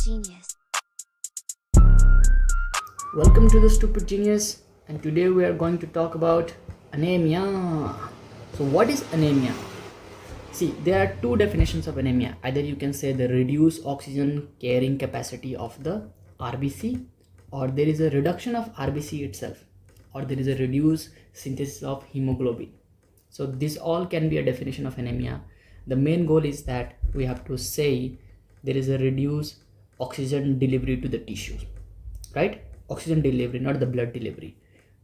Genius. Welcome to the Stupid Genius, and today we are going to talk about anemia. So, what is anemia? See, there are two definitions of anemia. Either you can say the reduced oxygen carrying capacity of the RBC, or there is a reduction of RBC itself, or there is a reduced synthesis of hemoglobin. So, this all can be a definition of anemia. The main goal is that we have to say there is a reduced oxygen delivery to the tissues, right? Oxygen delivery, not the blood delivery.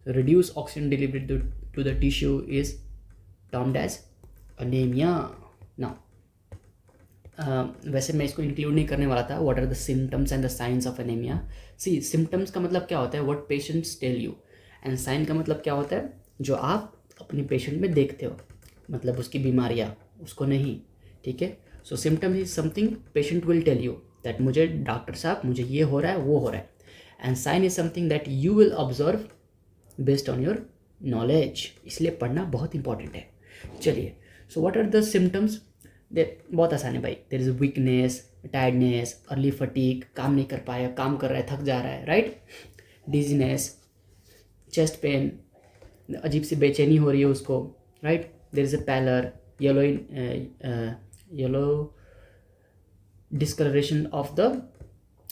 So reduced oxygen delivery to the tissue is termed as anemia. Now वैसे मैं इसको include नहीं करने वाला था. What are the symptoms and the science of anaemia. See, symptoms का मतलब क्या होता है, what patients tell you, and sign का मतलब क्या होता है, जो आप अपने पेशेंट में देखते हो, मतलब उसकी बीमारियाँ, उसको नहीं. ठीक है. So symptoms is something patient will tell you that मुझे डॉक्टर साहब मुझे ये हो रहा है, वो हो रहा है. And sign is something that you will observe based on your knowledge. इसलिए पढ़ना बहुत इंपॉर्टेंट है. चलिए, so what are the symptoms. बहुत आसान है भाई. There is weakness, tiredness, early fatigue, काम नहीं कर पाया, काम कर रहा है, थक जा रहा है, राइट. डिजीनेस, चेस्ट पेन, अजीब सी बेचैनी हो रही है उसको, right. There is a pallor, yellow discolouration of the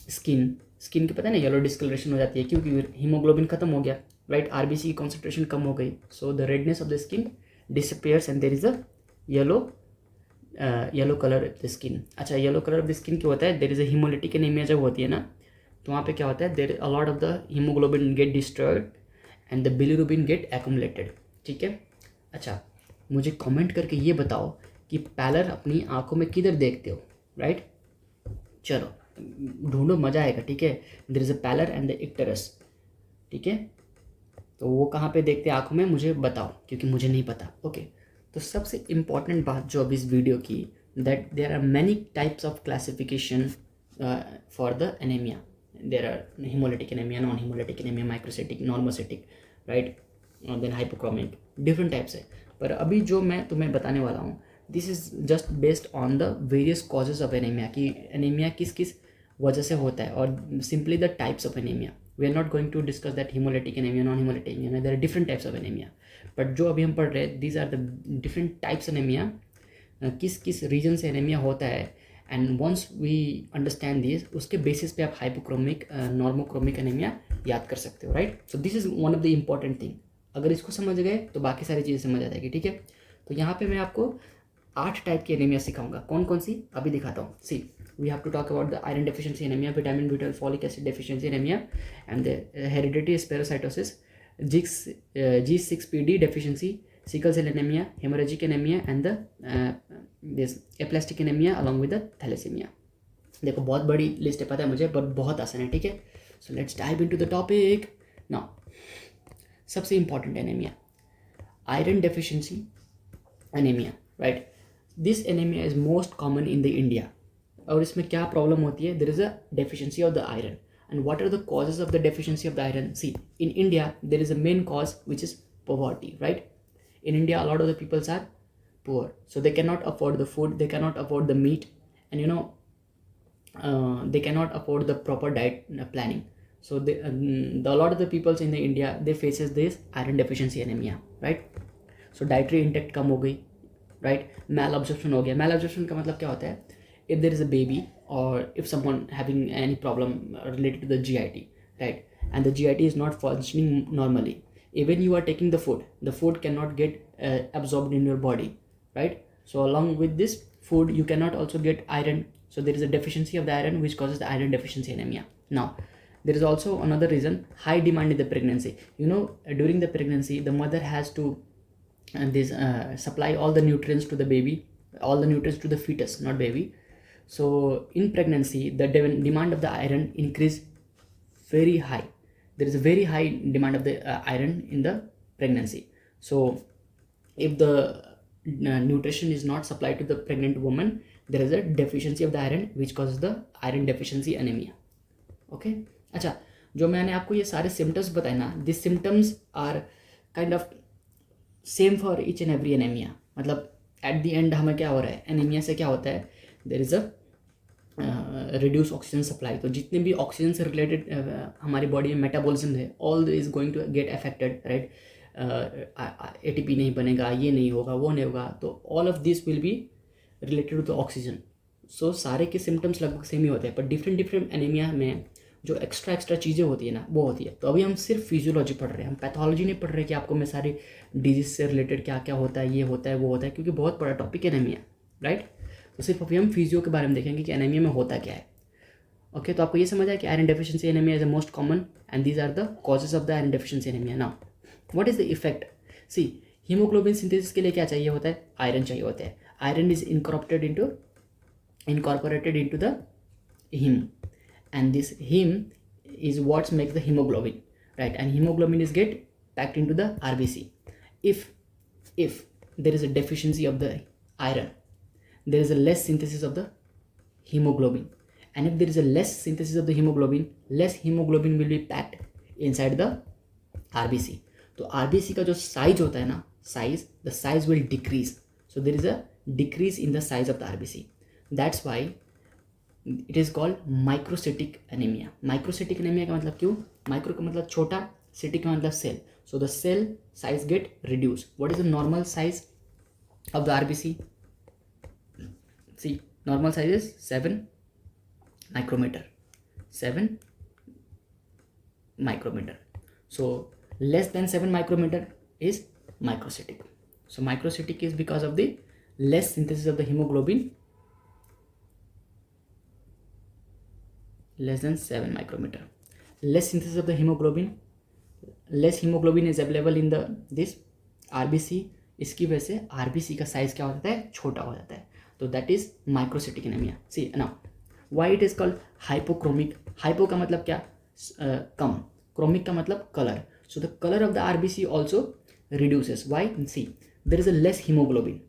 skin की पता है ना, येलो डिस्कलरेशन हो जाती है क्योंकि हीमोग्लोबिन खत्म हो गया, राइट. आरबीसी की कॉन्सेंट्रेशन कम हो गई, so the redness of the skin disappears and there is a yellow colour of the skin. अच्छा, yellow colour of the skin क्यों होता है, there is a haemolytic anaemia जब होती है ना, तो वहाँ पे क्या होता है, there a lot of the haemoglobin get destroyed and the bilirubin get accumulated. ठीक है. अच्छा, मुझे कमेंट करके ये बताओ कि पैलर अपनी आंखों में किधर देखते हो, राइट. चलो ढूंढो, मज़ा आएगा. ठीक है. There is a pallor and the icterus. ठीक है. तो वो कहाँ पे देखते हैं आंखों में, मुझे बताओ क्योंकि मुझे नहीं पता. ओके. तो सबसे इम्पॉर्टेंट बात जो अब इस वीडियो की, that there are many types of classification for the anaemia. There are haemolytic anaemia, non haemolytic anaemia, microcytic, normocytic, right, then hypochromic. Different types है. पर अभी जो मैं तुम्हें बताने वाला हूँ, this is just based on the various causes of anaemia, कि एनीमिया किस किस वजह से होता है, और simply the types of anaemia. We are not going to discuss that haemolytic anaemia, non haemolytic anaemia, there are different types of anaemia. But जो अभी हम पढ़ रहे हैं, these are the different types anaemia, किस किस रीजन से anaemia होता है. And once we understand this, उसके बेसिस पे आप हाइपोक्रोमिक, नॉर्मोक्रोमिक एनीमिया याद कर सकते हो, right. So this is one of the important thing. अगर इसको समझ गए तो बाकी सारी चीज़ें समझ आ जाएगी. ठीक है. तो यहाँ पे मैं आपको 8 टाइप की एनीमिया सिखाऊंगा. कौन कौन सी अभी दिखाता हूँ. See, we have to talk about the iron deficiency anaemia, vitamin B12, folic acid deficiency anaemia, and the heredity spherocytosis, G6PD deficiency, sickle cell anaemia, haemorrhagic anaemia, and the this aplastic anaemia along with the thalassaemia. देखो बहुत बड़ी list है, पता है मुझे, but बहुत आसान है. ठीक है. So let's dive into the topic now. सबसे important anaemia, iron deficiency anaemia, right. This anaemia is most common in the India. और इसमें क्या प्रॉब्लम होती है, there is a deficiency of the iron. And what are the causes of the deficiency of the iron. See, in India there is a main cause which is poverty, right. In India, a lot of the peoples are poor, so they cannot afford the food, they cannot afford the meat, and they cannot afford the proper diet planning. So a lot of the peoples in the India, they faces this iron deficiency anemia, right. So dietary intake कम हो गई, right. Malabsorption हो गया. Malabsorption का मतलब क्या होता है, if there is a baby or if someone having any problem related to the GIT, right, and the GIT is not functioning normally, even you are taking the food cannot get absorbed in your body, right. So along with this food you cannot also get iron, so there is a deficiency of the iron which causes the iron deficiency anemia. Now there is also another reason, high demand in the pregnancy. During the pregnancy the mother has to supply all the nutrients to the baby, all the nutrients to the fetus, not baby. So in pregnancy the demand of the iron increase very high. There is a very high demand of the iron in the pregnancy. So if the nutrition is not supplied to the pregnant woman, there is a deficiency of the iron which causes the iron deficiency anemia. Okay. अच्छा, जो मैंने आपको ये सारे symptoms बताए ना, this symptoms are kind of same for each and every anaemia. मतलब at the end हमें क्या हो रहा है, एनीमिया से क्या होता है, there is a reduce oxygen supply, तो जितने भी ऑक्सीजन से रिलेटेड हमारी बॉडी में मेटाबॉलिज्म है, all is going to get affected, right. ATP नहीं बनेगा, ये नहीं होगा, वो नहीं होगा, तो all of this will be related to the oxygen. So सारे के सिम्टम्स लगभग सेम ही होते हैं, पर डिफरेंट डिफरेंट एनीमिया में जो एक्स्ट्रा चीज़ें होती है ना, वो होती है। तो अभी हम सिर्फ फिजियोलॉजी पढ़ रहे हैं, हम पैथोलॉजी नहीं पढ़ रहे कि आपको मैं सारी डिजीज से रिलेटेड क्या क्या होता है, ये होता है, वो होता है, क्योंकि बहुत बड़ा टॉपिक है एनीमिया, राइट। तो सिर्फ अभी हम फिजियो के बारे में देखेंगे कि एनीमिया में होता क्या है। ओके, तो आपको ये समझ आया कि iron deficiency anaemia is the most common and these are the causes of the iron deficiency anaemia. Now what is the effect? See, haemoglobin synthesis के लिए क्या चाहिए होता है? आयरन चाहिए होता है। Iron is incorporated into the heme, and this heme is what makes the hemoglobin, right? And hemoglobin is get packed into the RBC. If there is a deficiency of the iron, there is a less synthesis of the hemoglobin, and if there is a less synthesis of the hemoglobin, less hemoglobin will be packed inside the RBC. तो RBC का जो size होता है ना, the size will decrease. So there is a decrease in the size of the RBC. That's why it is called microcytic anemia. Microcytic anemia का मतलब क्यों? Micro का मतलब छोटा, सिटिक का मतलब cell. So the cell size get reduced. What is the normal size of the RBC? See, normal size is 7 micrometer. 7 micrometer. So less than 7 micrometer is microcytic. So microcytic is because of the less synthesis of the hemoglobin, less than 7 micrometer. Less synthesis of the hemoglobin, less hemoglobin is available in the this RBC. इसकी वजह से RBC का size क्या हो जाता है? छोटा हो जाता है. तो that is microcytic anaemia. See now why it is called hypochromic. Hypo का मतलब क्या? कम. क्रोमिक का मतलब colour. So the colour of the RBC also reduces. Why? See, there is a less hemoglobin.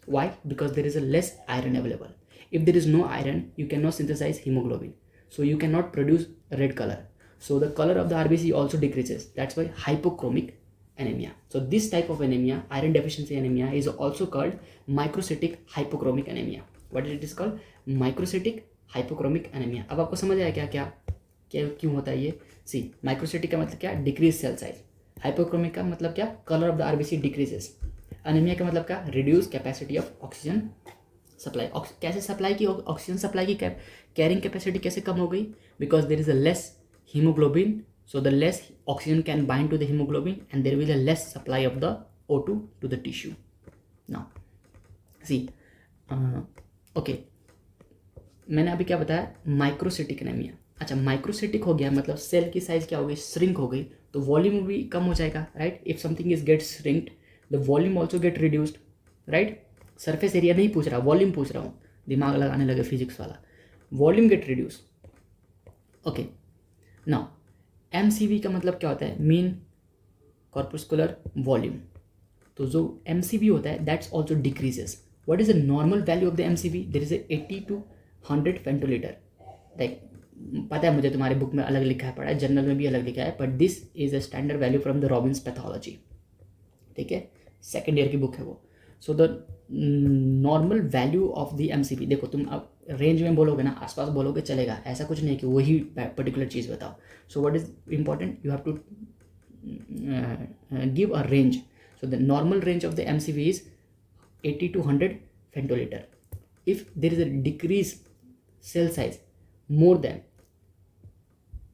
Why? Because there is a less iron available. If there is no iron, you cannot synthesize hemoglobin. So you cannot produce red color. So the color of the RBC also decreases. That's why hypochromic anemia. So this type of anemia, iron deficiency anemia, is also called microcytic hypochromic anemia. What is it called? Microcytic hypochromic anemia. अब आपको समझ आया क्या क्यों होता है ये? सी, microcytic का मतलब क्या? Decrease cell size. हाइपोक्रोमिक का मतलब क्या? Colour of the RBC decreases. Anaemia का मतलब क्या? Reduce capacity of oxygen supply. कैसे सप्लाई की? ऑक्सीजन सप्लाई की कैरिंग कैपेसिटी कैसे कम हो गई? Because there is a less haemoglobin, so the less oxygen can bind to the haemoglobin and there will a less supply of the O2 to the tissue. Now see, okay, मैंने अभी क्या बताया? Microcytic anaemia. अच्छा, microcytic हो गया मतलब cell की size क्या हो गई? श्रिंक हो गई, तो वॉल्यूम भी कम हो जाएगा, right. If something is get shrinked, the volume also get reduced, right. Surface area नहीं पूछ रहा, वॉल्यूम पूछ रहा हूँ. दिमाग लगाने लगे फिजिक्स वाला. Volume get reduce. Okay, now MCV का मतलब क्या होता है? Mean corpuscular volume. तो जो MCV होता है that's also decreases. What is the normal value of the MCV? There is 80 to 100 femtolitre. Like पता है मुझे, तुम्हारे बुक में अलग लिखा है, पढ़ा है, जर्नल में भी अलग लिखा है, but this is a standard value from the Robins pathology. ठीक है, सेकेंड ईयर की बुक है वो. सो the normal value of the MCV, देखो तुम अब रेंज में बोलोगे ना, आसपास बोलोगे चलेगा, ऐसा कुछ नहीं है कि वही पर्टिकुलर चीज़ बताओ. So what is important? You have to give a range. So the normal range of the MCV is 80 to 100 femtolitre. If there is a decrease cell size more than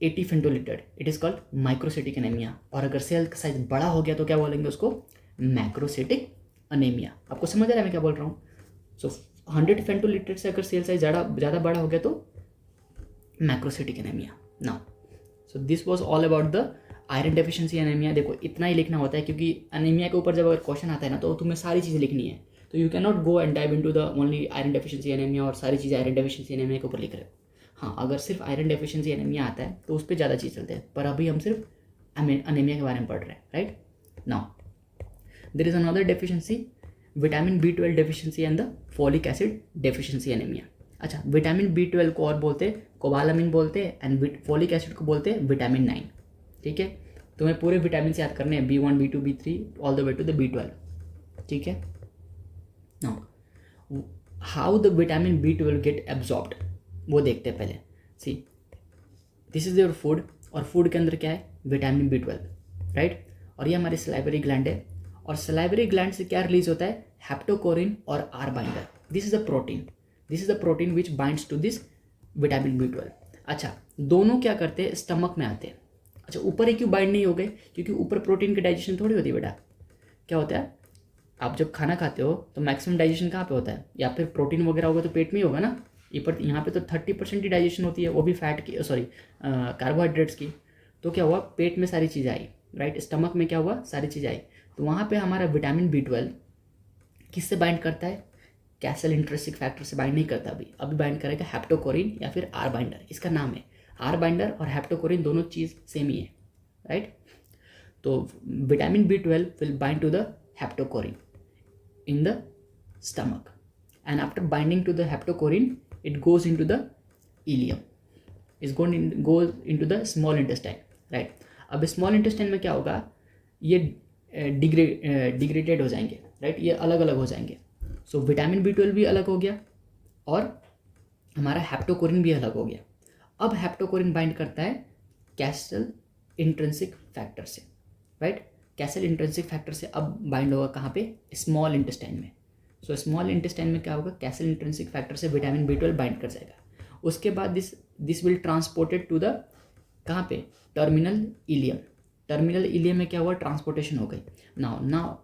80 femtolitre, it is called microcytic anaemia. और अगर cell का size बड़ा हो गया तो क्या बोलेंगे उसको? Macrocytic anaemia. आपको समझ आ रहा है मैं क्या बोल रहा हूँ? सो 100 फेंटोलीटर से अगर सेल साइज ज़्यादा बड़ा हो गया तो macrocytic anaemia. Now so this was all about the iron deficiency anaemia. देखो इतना ही लिखना होता है, क्योंकि एनीमिया के ऊपर जब अगर क्वेश्चन आता है ना, तो तुम्हें सारी चीज़ें लिखनी है. तो you can not go and dive into the only iron deficiency anaemia और सारी चीज़ें आयरन डेफिशिएंसी एनीमिया के ऊपर लिख रहे हो. हाँ, अगर सिर्फ आयरन डेफिशिएंसी एनीमिया आता है तो उस पर ज़्यादा चीज़ चलते हैं, पर अभी हम सिर्फ एनीमिया के बारे में पढ़ रहे हैं, right. Now there is another deficiency, vitamin B12 deficiency and the folic acid deficiency anaemia. अच्छा, विटामिन B12 को और बोलते हैं कोबालामिन बोलते हैं, एंड फॉलिक एसिड को बोलते हैं विटामिन 9. ठीक है, तुम्हें पूरे विटामिन याद करने हैं, B1 B2 B3 all the way to the B12. ठीक है. Now how the vitamin B12 get absorbed? वो देखते हैं पहले। See this is your food, और फूड के अंदर क्या है, विटामिन B12, राइट। और ये हमारी सलाइवरी ग्लैंड है, और सलाइवरी ग्लैंड से क्या रिलीज होता है, हेप्टोकोरिन और R binder. This is a protein, this is a protein which binds to this vitamin B12। अच्छा, दोनों क्या करते हैं, स्टमक में आते हैं। अच्छा, ऊपर ही क्यों बाइंड नहीं हो गए, क्योंकि ऊपर प्रोटीन की डाइजेशन थोड़ी होती है बेटा। क्या होता है, आप जब खाना खाते हो तो मैक्सिमम डाइजेशन कहाँ पे होता है, या फिर प्रोटीन वगैरह होगा तो पेट में ही होगा ना। यहाँ पे तो 30% ही डाइजेशन होती है, वो भी फैट की, सॉरी कार्बोहाइड्रेट्स की। तो क्या हुआ, पेट में सारी चीज़ें आई, राइट। स्टमक में क्या हुआ, सारी चीज़ें आई। तो वहाँ पे हमारा विटामिन B12 किससे बाइंड करता है, कैसल इंट्रिंसिक फैक्टर से बाइंड नहीं करता। अभी बाइंड करेगा हेप्टोकोरिन या फिर आर बाइंडर, इसका नाम है। आर बाइंडर और हेप्टोकोरिन दोनों चीज़ सेम ही है, राइट। तो vitamin B12 will bind to the haptocorrin in the stomach, and after binding to the hepacorin it goes into the ileum, goes into the small intestine, right। अब small intestine में क्या होगा, ये degraded हो जाएंगे, right, ये अलग अलग हो जाएंगे। सो विटामिन B12 भी अलग हो गया और हमारा हेप्टोकोरिन भी अलग हो गया। अब हेप्टोकोरिन बाइंड करता है कैसल इंट्रिंसिक फैक्टर से, राइट। कैसल इंट्रिंसिक फैक्टर से अब बाइंड होगा कहाँ पे, स्मॉल इंटेस्टाइन में। सो स्मॉल इंटेस्टाइन में क्या होगा, कैसल इंट्रिंसिक फैक्टर से विटामिन B12 बाइंड कर जाएगा। उसके बाद this will transported to the कहाँ पे, टर्मिनल इलियम। टर्मिनल इलियम में क्या हुआ, ट्रांसपोर्टेशन हो गई। Now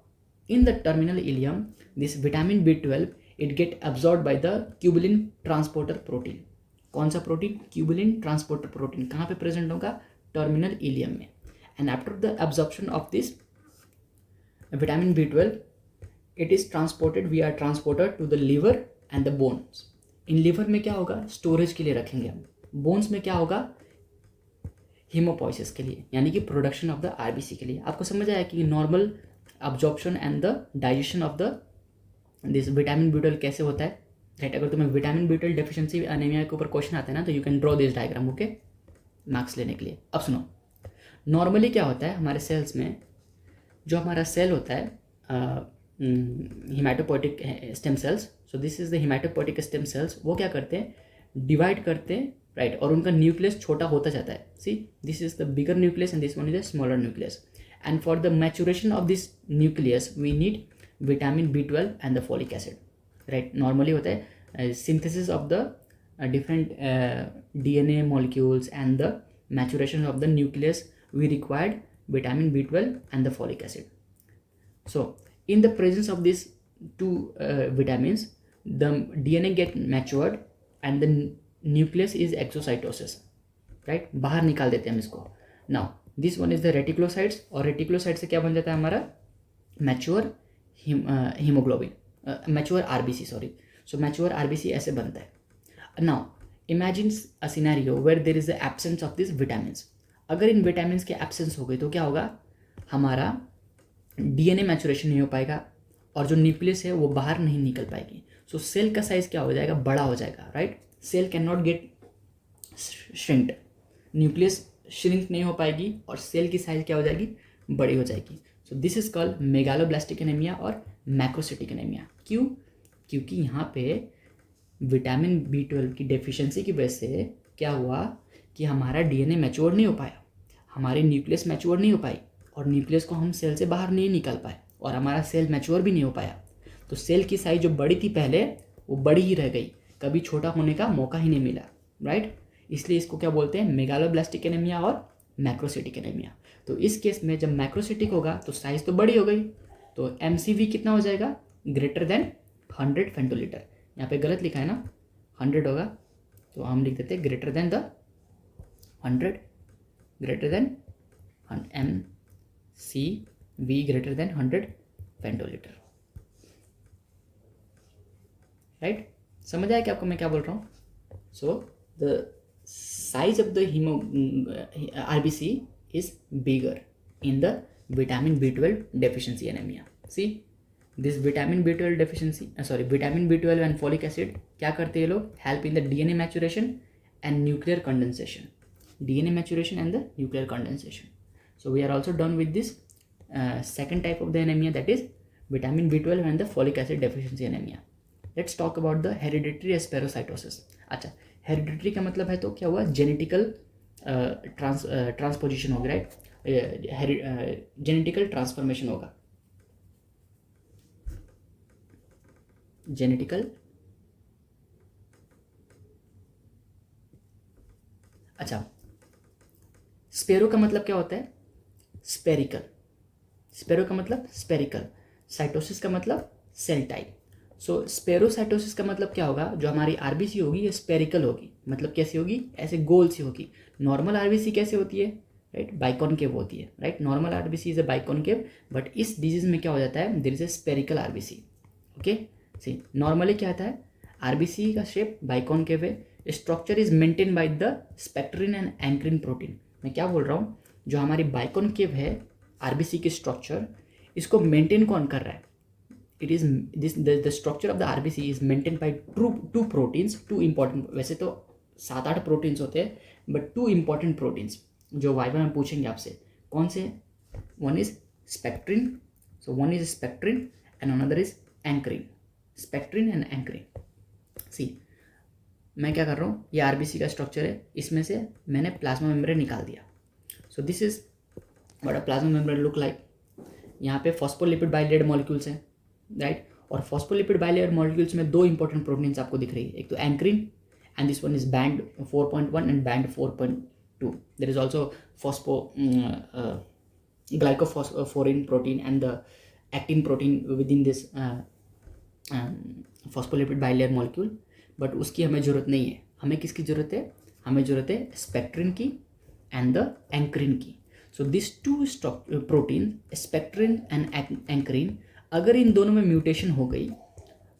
in the terminal ileum this vitamin B12 it get absorb by the tubulin transporter protein. कौन सा प्रोटीन, ट्यूबुलिन ट्रांसपोर्टर प्रोटीन। कहाँ पे प्रेजेंट होगा, टर्मिनल इलियम में। And after the absorption of this vitamin B12 it is transported via transporter to the liver and the bones। In liver में क्या होगा, storage के लिए रखेंगे हम। बोन्स में क्या होगा, हीमोपोइसिस के लिए, यानी कि प्रोडक्शन ऑफ द RBC के लिए। आपको समझ आया कि normal absorption and the digestion of the this vitamin B12 कैसे होता है, राइट। अगर तुम्हें विटामिन B12 डेफिशिएंसी एनीमिया के ऊपर क्वेश्चन आते हैं ना, तो you can draw this diagram, okay, marks लेने के लिए। अब सुनो, नॉर्मली क्या होता है हमारे सेल्स में, जो हमारा सेल होता है haematopoietic stem cells. So this is the haematopoietic stem cells. वो क्या करते हैं, डिवाइड करते हैं, राइट, और उनका न्यूक्लियस छोटा होता जाता है। See this is the bigger nucleus and this one is the smaller nucleus. And for the maturation of this nucleus we need vitamin B12 and the folic acid, right. Normally होता है synthesis of the different DNA molecules and the maturation of the nucleus we required vitamin B12 and the folic acid. So in the presence of these two vitamins the DNA get matured and the nucleus is exocytosis, right, बाहर निकाल देते हैं हम इसको। now this one is the reticulocytes, और reticulocytes से क्या बन जाता है हमारा, mature haemoglobin, mature RBC, sorry. So mature RBC ऐसे बनता है। Now imagine a scenario where there is the absence of these vitamins। अगर इन विटामिन्स के एब्सेंस हो गई तो क्या होगा, हमारा DNA मैचुरेशन नहीं हो पाएगा और जो न्यूक्लियस है वो बाहर नहीं निकल पाएगी। सो सेल का साइज क्या हो जाएगा, बड़ा हो जाएगा, right. Cell can not get shrinked, nucleus shrink नहीं हो पाएगी और सेल की साइज क्या हो जाएगी, बड़ी हो जाएगी। सो this is called megaloblastic anaemia और मैक्रोसिटिक एनीमिया। क्यों, क्योंकि यहाँ पे विटामिन B12 की डेफिशिएंसी की वजह से क्या हुआ कि हमारा DNA मैच्योर नहीं हो पाया, हमारी न्यूक्लियस मैच्योर नहीं हो पाई, और न्यूक्लियस को हम सेल से बाहर नहीं निकाल पाए, और हमारा सेल मैच्योर भी नहीं हो पाया। तो सेल की साइज जो बड़ी थी पहले वो बड़ी ही रह गई, कभी छोटा होने का मौका ही नहीं मिला, राइट। इसलिए इसको क्या बोलते हैं, मेगालोब्लास्टिक एनीमिया और मैक्रोसिटिक एनीमिया। तो इस केस में जब मैक्रोसिटिक होगा तो साइज तो बड़ी हो गई, तो MCV कितना हो जाएगा, ग्रेटर देन 100 फेंटोलीटर। यहाँ पे गलत लिखा है ना, 100 होगा, तो हम लिख देते हैं greater than the 100, greater than MCV greater than 100 femtolitre, right. समझ आया कि आपको मैं क्या बोल रहा हूँ। So the size of the RBC is bigger in the vitamin B12 deficiency anaemia. See this vitamin B12 deficiency, vitamin B12 and folic acid क्या करते हैं लोग, help in the DNA maturation and nuclear condensation, DNA maturation and the nuclear condensation. So we are also done with this second type of the anaemia, that is vitamin B12 and the folic acid deficiency anaemia. Let's talk about the hereditary spherocytosis. अच्छा, hereditary का मतलब है तो क्या हुआ, genetical transposition होगा, right, genetical transformation होगा, genetical. अच्छा, स्पेरो का मतलब क्या होता है, स्पेरिकल, स्पेरो का मतलब स्पेरिकल, साइटोसिस का मतलब सेल टाइप। सो स्पेरोसाइटोसिस का मतलब क्या होगा, जो हमारी आरबीसी होगी ये स्पेरिकल होगी, मतलब कैसी होगी, ऐसे गोल सी होगी। नॉर्मल आरबीसी कैसे होती है, राइट, बाइकॉनकेव होती है, right, normal RBC is a biconcave, but इस डिजीज में क्या हो जाता है, there is a spherical RBC. Okay, see normally क्या आता है, आरबीसी का शेप बाइकॉनकेव है, structure is maintain by the spectrin and ankyrin protein. मैं क्या बोल रहा हूँ, जो हमारी बाइकॉनकेव है आरबीसी की स्ट्रक्चर, इसको मेंटेन कौन कर रहा है, it is this the structure of the RBC is maintained by two proteins, two important, वैसे तो 7-8 प्रोटीन्स होते हैं, बट 2 important प्रोटीन्स जो वाइवा में पूछेंगे आपसे, कौन से, one is spectrin, so one is spectrin and another is ankyrin, spectrin and ankyrin. See मैं क्या कर रहा हूँ, ये आरबीसी का स्ट्रक्चर है, इसमें से मैंने प्लाज्मा मेम्ब्रेन निकाल दिया। सो this is what a plasma membrane look like. यहाँ पे फॉस्फोलिपिड बाइलेयर मॉलिक्यूल्स हैं, राइट, और फॉस्फोलिपिड बाइलेयर मॉलिक्यूल्स में 2 इंपॉर्टेंट प्रोटीन्स आपको दिख रही है, एक तो ankyrin and this one is band 4.1 and band 4.2। There is also phospho glycophosphorin protein and the actin protein within this phospholipid bilayer molecule, but उसकी हमें ज़रूरत नहीं है। हमें किसकी ज़रूरत है, हमें ज़रूरत है स्पेक्ट्रिन की एंड द एंक्रिन की। So this 2 protein spectrin and ankyrin, अगर इन दोनों में म्यूटेशन हो गई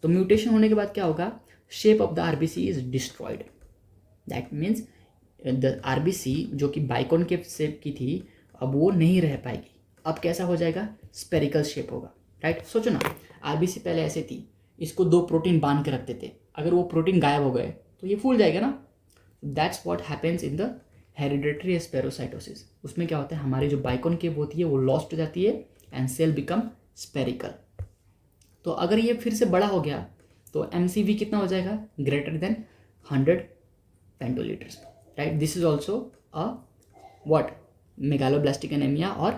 तो म्यूटेशन होने के बाद क्या होगा, shape of the RBC is destroyed, that means the RBC जो कि बाइकॉनकेव शेप की थी अब वो नहीं रह पाएगी, अब कैसा हो जाएगा, स्पेरिकल शेप होगा, राइट। सोचो ना, आरबीसी पहले ऐसे थी, इसको 2 प्रोटीन बांध के रखते थे, अगर वो प्रोटीन गायब हो गए तो ये फूल जाएगा ना। That's what happens in the hereditary spherocytosis. उसमें क्या होता है, हमारी जो बाइकॉनकेव होती है वो लॉस्ट हो जाती है एंड सेल बिकम स्पेरिकल। तो अगर ये फिर से बड़ा हो गया तो एमसीवी कितना हो जाएगा, greater than 100 femtolitres, right. This is also a what, megaloblastic anaemia और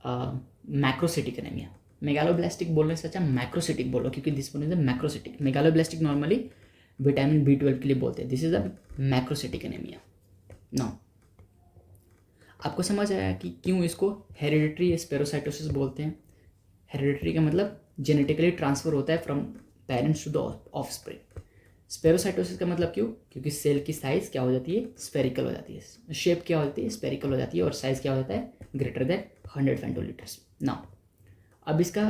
मैक्रोसिटिक एनीमिया। मेगालोब्लास्टिक बोलने से अच्छा मैक्रोसिटिक बोलो, क्योंकि this one is a macrocytic. Megaloblastic normally vitamin B12 के लिए बोलते हैं, this is a macrocytic anaemia. Now आपको समझ आया कि क्यों इसको हेरिडिटरी स्पेरोसाइटोसिस बोलते हैं। हेरिडिटरी का मतलब जेनेटिकली ट्रांसफर होता है from parents to the offspring. Spherocytosis का मतलब क्यों, क्योंकि सेल की साइज क्या हो जाती है, स्पेरिकल हो जाती है, शेप क्या होती है, स्पेरिकल हो जाती है, और साइज क्या हो जाता है, ग्रेटर देन 100 फेंटोलीटर्स। नाउ अब इसका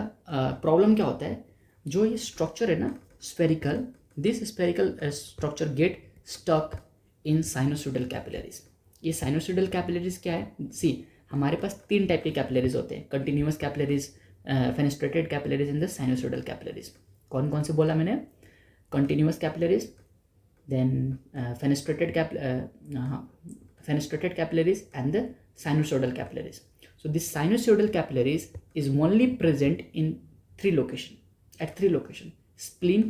प्रॉब्लम क्या होता है, जो ये स्ट्रक्चर है ना spherical, this spherical structure get stuck in sinusoidal capillaries. ये साइनोसोइडल कैपिलरीज क्या है, सी हमारे पास 3 टाइप के कैपिलरीज होते हैं, continuous capillaries, fenestrated capillaries and the sinusoidal capillaries. कौन कौन से बोला मैंने, continuous capillaries, then fenestrated capillaries and the sinusoidal capillaries. So this sinusoidal capillaries is only present in 3 location, at 3 location, spleen,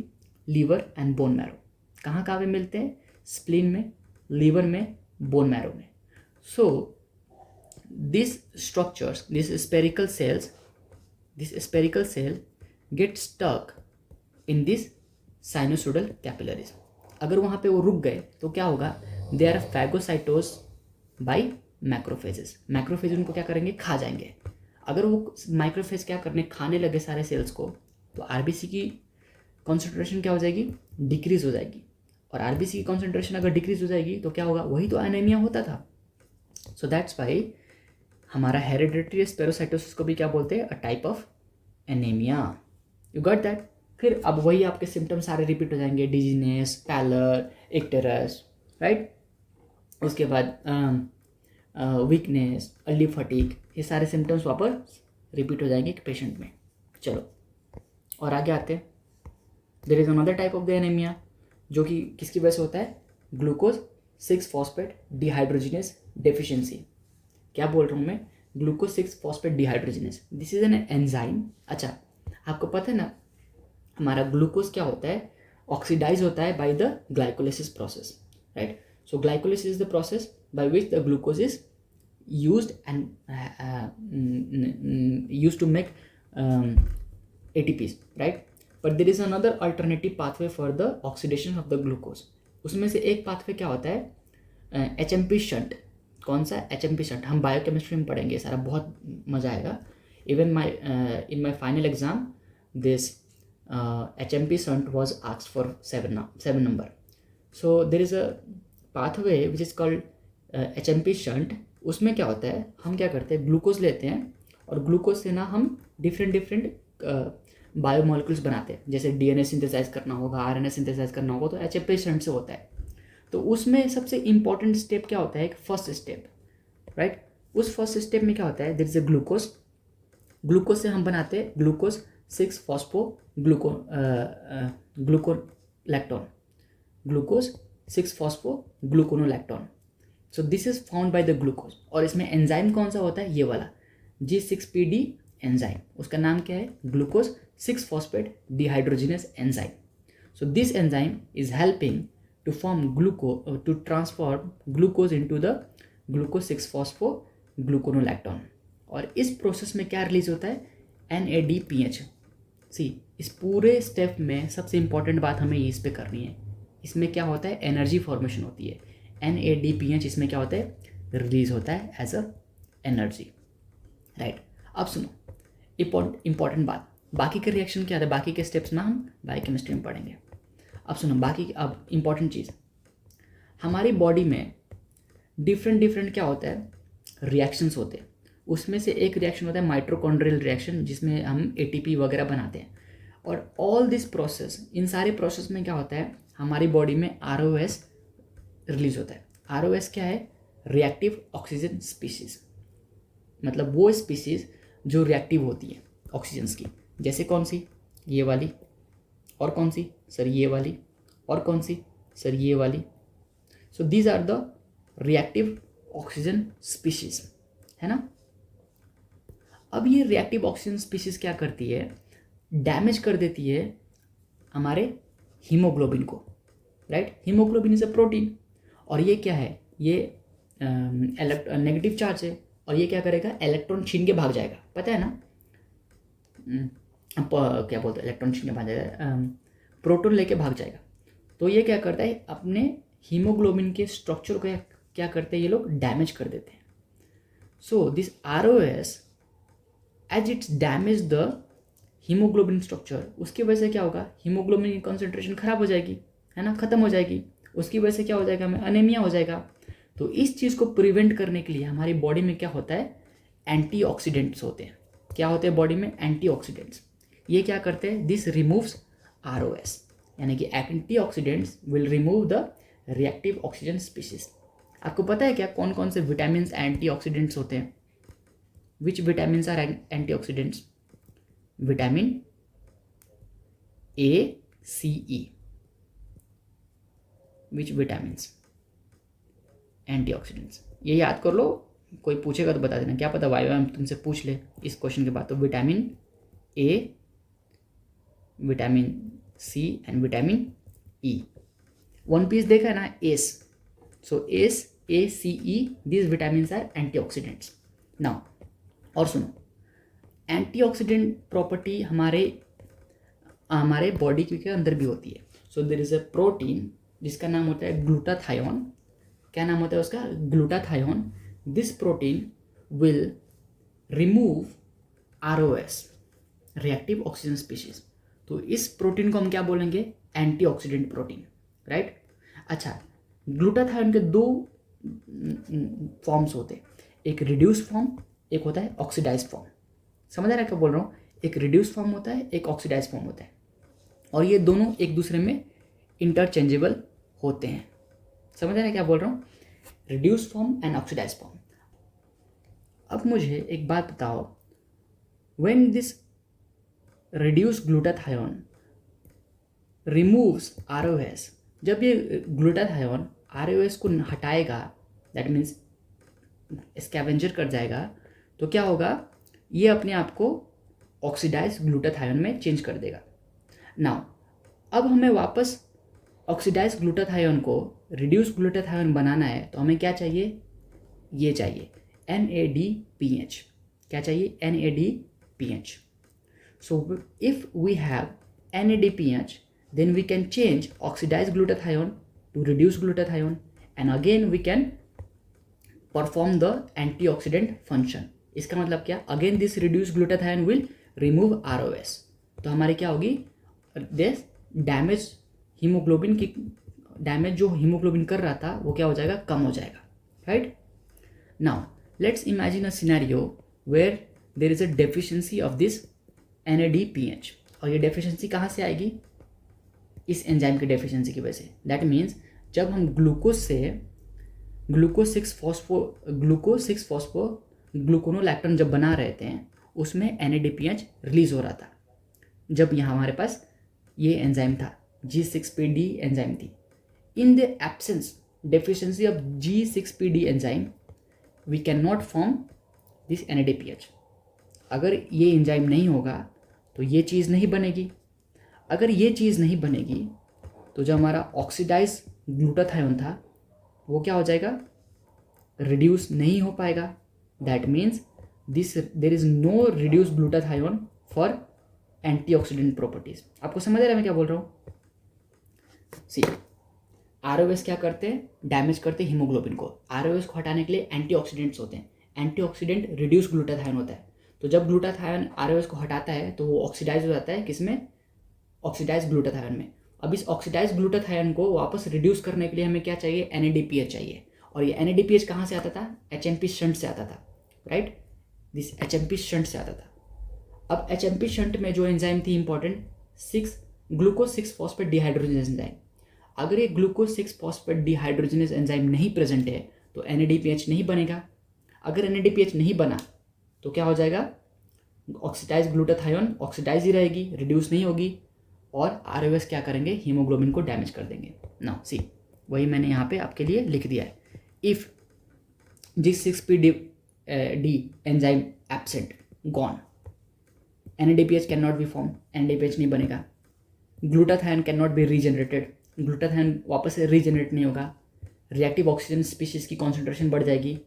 liver and bone marrow। कहाँ कहाँ पे मिलते हैं, spleen में, liver में, bone marrow में। So these structures, these spherical cells, this spherical cell get stuck in this sinusoidal capillaries। अगर वहाँ पे वो रुक गए तो क्या होगा, they are phagocytosed by macrophages. Macrophage उनको क्या करेंगे, खा जाएंगे। अगर वो माइक्रोफेज क्या करने, खाने लगे सारे सेल्स को, तो आरबीसी की कॉन्सेंट्रेशन क्या हो जाएगी, डिक्रीज हो जाएगी। और आरबीसी की कॉन्सेंट्रेशन अगर डिक्रीज हो जाएगी तो क्या होगा, वही तो एनीमिया होता था। सो दैट्स वाई हमारा हेरिडिटरी स्पेरोसाइटोसिस को भी क्या बोलते हैं, a type of anaemia. You got that. फिर अब वही आपके सिम्टम्स सारे रिपीट हो जाएंगे, डिजीनेस, पैलर, इक्टेरस, राइट। उसके बाद वीकनेस, अर्ली फटीग, ये सारे सिम्टम्स वापस रिपीट हो जाएंगे एक पेशेंट में। चलो और आगे आते हैं। There is another type of the anaemia जो कि किसकी वजह से होता है, ग्लूकोज 6 फॉस्फेट डिहाइड्रोजिनेस डेफिशिएंसी। क्या बोल रहा हूँ मैं, glucose 6 phosphate dehydrogenase, this is an enzyme. अच्छा आपको पता है ना, हमारा ग्लूकोज क्या होता है ऑक्सीडाइज होता है by the glycolysis process, right. So glycolysis is the process by which the glucose is used and used to make ATPs, right? But there is another alternative pathway for the oxidation of the glucose. उसमें से एक pathway क्या होता है, HMP shunt. कौन सा HMP shunt? हम biochemistry में पढ़ेंगे सारा, बहुत मज़ा आएगा. Even in my final exam this HMP shunt was asked for 7 number. So there is a pathway which is called HMP shunt. उसमें क्या होता है, हम क्या करते हैं, ग्लूकोज लेते हैं और ग्लूकोज से ना हम डिफरेंट बायोमोलिक्यूल्स बनाते हैं. जैसे DNA सिंथेसाइज करना होगा, RNA सिंथेसाइज करना होगा, तो HMP शंट से होता है. तो उसमें सबसे इंपॉर्टेंट स्टेप क्या होता है, एक फर्स्ट स्टेप, राइट. उस फर्स्ट स्टेप में क्या होता है, there is a glucose. Glucose से हम बनाते हैं glucose 6 phospho glucolactone, glucose 6 phospho gluconolactone. So this is found by the glucose. और इसमें एंजाइम कौन सा होता है, ये वाला G6PD एंजाइम. उसका नाम क्या है, glucose 6 phosphate dehydrogenase enzyme. So this enzyme is helping to form to transform glucose into the glucose 6 phospho gluconolactone. और इस प्रोसेस में क्या रिलीज होता है, NADPH. इस पूरे स्टेप में सबसे इंपॉर्टेंट बात हमें इस पे करनी है. इसमें क्या होता है, एनर्जी फॉर्मेशन होती है. NADPH इसमें क्या होता है, रिलीज होता है एज अ एनर्जी, राइट. अब सुनो इंपॉर्टेंट बात, बाकी के रिएक्शन क्या होता है, बाकी के स्टेप्स ना हम बायोकेमिस्ट्री में पढ़ेंगे. अब सुनो अब इंपॉर्टेंट चीज़, हमारी बॉडी में डिफरेंट क्या होता है, रिएक्शंस होते हैं. उसमें से एक रिएक्शन होता है माइटोकॉन्ड्रियल रिएक्शन, जिसमें हम ATP वगैरह बनाते हैं. और ऑल दिस प्रोसेस, इन सारे प्रोसेस में क्या होता है, हमारी बॉडी में ROS रिलीज होता है. ROS क्या है, रिएक्टिव ऑक्सीजन स्पीशीज. मतलब वो स्पीशीज जो रिएक्टिव होती है ऑक्सीजन्स की. जैसे कौन सी, ये वाली. और कौन सी सर, ये वाली. और कौन सी सर, ये वाली. So these are the reactive oxygen species, है ना. अब ये रिएक्टिव ऑक्सीजन स्पीशीज क्या करती है, डैमेज कर देती है हमारे हीमोग्लोबिन को, right. Haemoglobin is a protein. और ये क्या है, ये नेगेटिव चार्ज है. और ये क्या करेगा, इलेक्ट्रॉन छीन के भाग जाएगा, पता है ना. क्या बोलते हैं, इलेक्ट्रॉन छीन के भाग जाएगा, प्रोटॉन लेके भाग जाएगा. तो ये क्या करता है, अपने हीमोग्लोबिन के स्ट्रक्चर को क्या करते हैं, ये लोग डैमेज कर देते हैं. So this ROS as its damage the haemoglobin structure, उसकी वजह से क्या होगा, हीमोग्लोबिन की कॉन्सेंट्रेशन खराब हो जाएगी, है ना, ख़त्म हो जाएगी. उसकी वजह से क्या हो जाएगा, हमें अनेमिया हो जाएगा. तो इस चीज़ को प्रिवेंट करने के लिए हमारी बॉडी में क्या होता है, एंटीऑक्सीडेंट्स होते हैं. क्या होते हैं बॉडी में, एंटीऑक्सीडेंट्स. ये क्या करते हैं, दिस रिमूव्स ROS, यानी कि antioxidants will remove the reactive oxygen species. आपको पता है क्या, कौन कौन से विटामिन एंटीऑक्सीडेंट्स होते हैं, which vitamin are antioxidants, vitamin A, C, E. Which vitamins antioxidants, ये याद कर लो. कोई पूछेगा तो बता देना, क्या पता वाइवा में तुमसे पूछ ले इस क्वेश्चन के बाद. तो vitamin A, vitamin C and vitamin E. One piece देखा है ना, Ace. So Ace, A, C, E, these vitamins are antioxidants. Now और सुनो, एंटीऑक्सीडेंट प्रॉपर्टी हमारे बॉडी के अंदर भी होती है. So there is a protein जिसका नाम होता है ग्लूटाथायोन. क्या नाम होता है उसका, glutathione. This protein will remove ROS, reactive oxygen species. तो इस प्रोटीन को हम क्या बोलेंगे, एंटीऑक्सीडेंट प्रोटीन, राइट. अच्छा, ग्लूटाथायोन के 2 फॉर्म्स होते हैं, एक रिड्यूस फॉर्म, एक होता है ऑक्सीडाइज फॉर्म. समझ आ रहा है क्या बोल रहा हूँ, एक रिड्यूस फॉर्म होता है, एक ऑक्सीडाइज फॉर्म होता है. और ये दोनों एक दूसरे में इंटरचेंजेबल होते हैं. समझ आ रहा है क्या बोल रहा हूँ, reduce form and oxidise form. अब मुझे एक बात बताओ, when this reduce glutathione removes ROS, जब ये ग्लूटाथायोन ROS को हटाएगा, दैट मीन्स स्कैवेंजर कर जाएगा, तो क्या होगा, ये अपने आप को ऑक्सीडाइज ग्लूटाथायोन में चेंज कर देगा. नाउ अब हमें वापस ऑक्सीडाइज ग्लूटाथायोन को रिड्यूस ग्लूटाथायोन बनाना है, तो हमें क्या चाहिए, ये चाहिए NADPH। क्या चाहिए, NADPH। So if we have NADPH, then we can change oxidized glutathione to reduced glutathione, and again we can perform the antioxidant function। इसका मतलब क्या, again this reduced glutathione will remove ROS। तो हमारी क्या होगी, this damage haemoglobin की, damage जो haemoglobin कर रहा था वो क्या हो जाएगा, कम हो जाएगा, right. Now let's imagine a scenario where there is a deficiency of this NADPH, और ये डेफिशिएंसी कहाँ से आएगी, इस एंजाइम की डेफिशिएंसी की वजह से। दैट मीन्स जब हम ग्लूकोज से ग्लूकोज 6 फॉस्फो ग्लूकोनोलैक्टोन जब बना रहे थे, उसमें NADPH रिलीज हो रहा था, जब यहाँ हमारे पास ये एंजाइम था, G6PD एंजाइम थी। In the absence deficiency of G6PD enzyme we can not form this NADPH। अगर ये एंजाइम नहीं होगा तो ये चीज़ नहीं बनेगी। अगर ये चीज़ नहीं बनेगी तो जो हमारा ऑक्सीडाइज ग्लूटाथायोन था वो क्या हो जाएगा, रिड्यूस नहीं हो पाएगा। That means there is no reduce glutathione for antioxidant properties. आपको समझ आ रहा है मैं क्या बोल रहा हूँ। सी ROS क्या करते हैं, डैमेज करते हैं हीमोग्लोबिन को। ROS को हटाने के लिए एंटीऑक्सीडेंट्स होते हैं। एंटीऑक्सीडेंट रिड्यूस ग्लूटाथायोन होता है। तो जब ग्लूटाथायोन ROS को हटाता है तो वो ऑक्सीडाइज हो जाता है, किसमें, ऑक्सीडाइज ग्लूटाथायोन में। अब इस ऑक्सीडाइज ग्लूटाथायोन को वापस रिड्यूस करने के लिए हमें क्या चाहिए, NADPH चाहिए। और ये NADPH कहाँ से आता था, HMP शंट से आता था, राइट, दिस HMP शंट से आता था। अब HMP शंट में जो एंजाइम थी important, glucose 6 phosphate dehydrogenase enzyme. अगर ये ग्लूकोज 6 फॉस्फेट डिहाइड्रोजनेज एंजाइम नहीं प्रेजेंट है तो NADPH नहीं बनेगा। अगर NADPH नहीं बना तो क्या हो जाएगा, ऑक्सीडाइज ग्लूटाथायोन ऑक्सीडाइज ही रहेगी, रिड्यूस नहीं होगी, और ROS क्या करेंगे, हीमोग्लोबिन को डैमेज कर देंगे। नाउ सी, वही मैंने यहाँ पे आपके लिए लिख दिया है। If G6PD enzyme absent, gone, NADPH can not be form, NADPH नहीं बनेगा। Glutathione can not be regenerated, glutathione वापस से रीजनरेट नहीं होगा। रिएक्टिव ऑक्सीजन स्पीशीज की कॉन्सेंट्रेशन बढ़ जाएगी,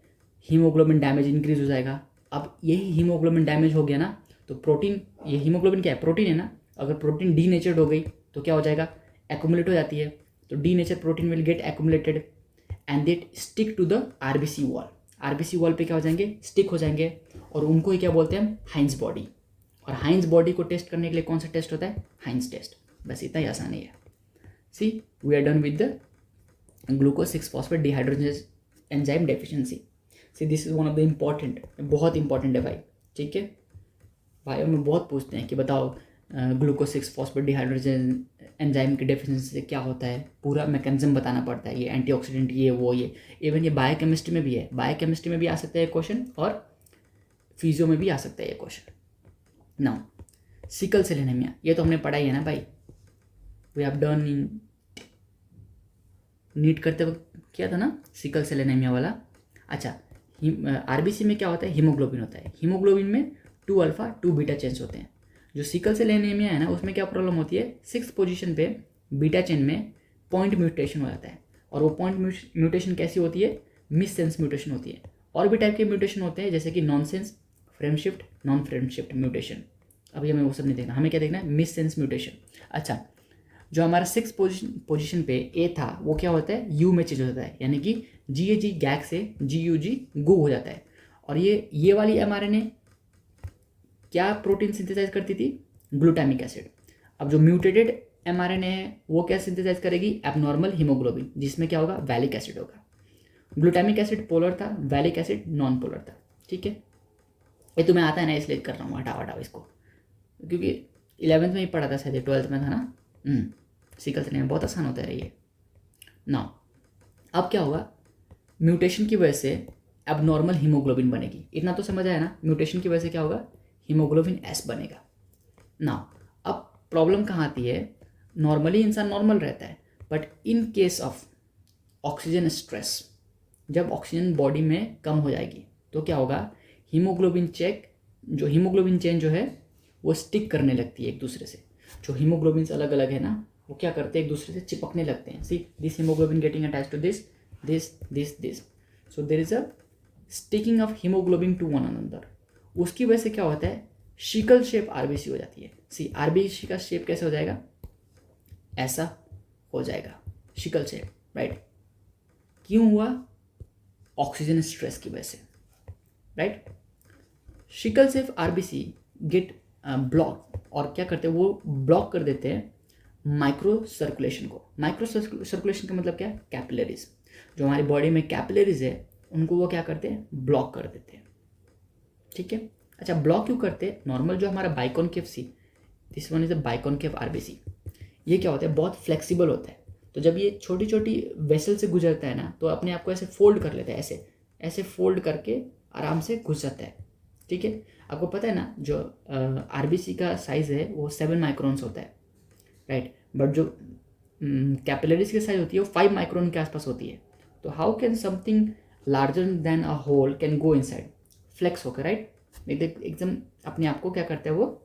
हीमोग्लोबिन डैमेज इंक्रीज हो जाएगा। अब यही हीमोग्लोबिन डैमेज हो गया ना, तो प्रोटीन, ये हीमोग्लोबिन क्या है, प्रोटीन है ना, अगर प्रोटीन डीनेचर्ड हो गई तो क्या हो जाएगा, एक्यूमुलेट हो जाती है। तो denature protein will get accumulated and that stick to the RBC wall. RBC wall पे क्या हो जाएंगे, स्टिक हो जाएंगे, और उनको ही क्या बोलते हैं, हाइंस बॉडी। और हाइंस बॉडी को टेस्ट करने के लिए कौन सा टेस्ट होता है, हाइंस टेस्ट। बस इतना ही आसान है। See, we are done with the glucose 6 phosphate dehydrogenase enzyme deficiency. See, this is one of the important, बहुत इंपॉर्टेंट है भाई, ठीक है। भाइयों में बहुत पूछते हैं कि बताओ ग्लूकोज 6 फॉस्फेट डिहाइड्रोजन एंजाइम की डेफिशिएंसी से क्या होता है, पूरा मैकेनिज्म बताना पड़ता है, ये एंटीऑक्सीडेंट, ये वो, ये इवन ये बायोकेमिस्ट्री में भी है। बायोकेमिस्ट्री में भी आ सकता है ये क्वेश्चन, और फिजियो में भी आ सकता है ये question. Now sickle cell anaemia, ये तो हमने पढ़ा ही है ना भाई, we have done in NEET करते वक्त किया था ना, सिकल सेल एनीमिया वाला। अच्छा, RBC में क्या होता है, हीमोग्लोबिन होता है। हीमोग्लोबिन में 2 अल्फा 2 बीटा चेन्स होते हैं। जो सिकल सेल एनीमिया है ना, उसमें क्या प्रॉब्लम होती है, 6th पोजीशन पे बीटा चेन में पॉइंट म्यूटेशन हो जाता है। और वो पॉइंट म्यूटेशन कैसी होती है, मिस सेंस म्यूटेशन होती है। और भी टाइप के म्यूटेशन होते हैं, जैसे कि non sense, frame shift, non frame shift mutation. अभी हमें वो सब नहीं देखना, हमें क्या देखना है, मिस सेंस म्यूटेशन। अच्छा, जो हमारा 6th पोजीशन पे ए था वो क्या होता है, यू में चेंज हो जाता है, यानी कि GAG गैग से GUG गू हो जाता है। और ये वाली mRNA क्या प्रोटीन सिंथेसाइज करती थी, ग्लूटामिक एसिड। अब जो म्यूटेटेड mRNA है वो क्या सिंथेसाइज करेगी, एबनॉर्मल हीमोग्लोबिन, जिसमें क्या होगा, वैलिक एसिड होगा। ग्लूटामिक एसिड पोलर था, वैलिक एसिड नॉन पोलर था, ठीक है। ये तुम्हें आता है ना, इसलिए कर रहा हूँ, हटाओ इसको, क्योंकि 11th में ही पढ़ा था शायद, 12th में था ना। सिकल सेल एनीमिया बहुत आसान होता है ये। नाउ अब क्या होगा, म्यूटेशन की वजह से एबनॉर्मल हीमोग्लोबिन बनेगी। इतना तो समझ आया ना, म्यूटेशन की वजह से क्या होगा, हीमोग्लोबिन S बनेगा। नाउ अब प्रॉब्लम कहाँ आती है, नॉर्मली इंसान नॉर्मल रहता है, but in case of oxygen stress, जब ऑक्सीजन बॉडी में कम हो जाएगी तो क्या होगा, हीमोग्लोबिन चेन जो है वो स्टिक करने लगती है एक दूसरे से। जो हीमोग्लोबिन अलग अलग है ना, वो क्या करते हैं, एक दूसरे से चिपकने लगते हैं. See this haemoglobin getting attach to this this this this, so there is a sticking of haemoglobin to one another. उसकी वजह से क्या होता है, शिकल शेप आरबीसी हो जाती है. सी आरबीसी का शेप कैसे हो जाएगा, ऐसा हो जाएगा, शिकल शेप, राइट. क्यों हुआ, ऑक्सीजन स्ट्रेस की वजह से, right. Sickle shape RBC get block, और क्या करते हैं, वो ब्लॉक कर देते हैं माइक्रो सर्कुलेशन को. माइक्रो सर्कुलेशन का मतलब क्या है, कैपिलरीज. जो हमारी बॉडी में कैपिलरीज है उनको वो क्या करते हैं, ब्लॉक कर देते हैं. ठीक है. अच्छा, ब्लॉक क्यों करते हैं, नॉर्मल जो हमारा biconcave see, this one is a biconcave RBC, ये क्या होता है, बहुत फ्लेक्सिबल होता है. तो जब ये छोटी छोटी वेसल से गुजरता है ना, तो अपने आप को ऐसे फोल्ड कर लेता है, ऐसे ऐसे फोल्ड करके आराम से घुस जाता है. ठीक है. आपको पता है ना, जो आरबीसी का साइज़ है वो 7 माइक्रोन्स होता है, राइट. बट जो कैपिलरीज की साइज होती है वो 5 माइक्रोन के आसपास होती है. तो how can something larger than a hole can go inside, flex होकर, राइट. एकदम अपने आप को क्या करता है, वो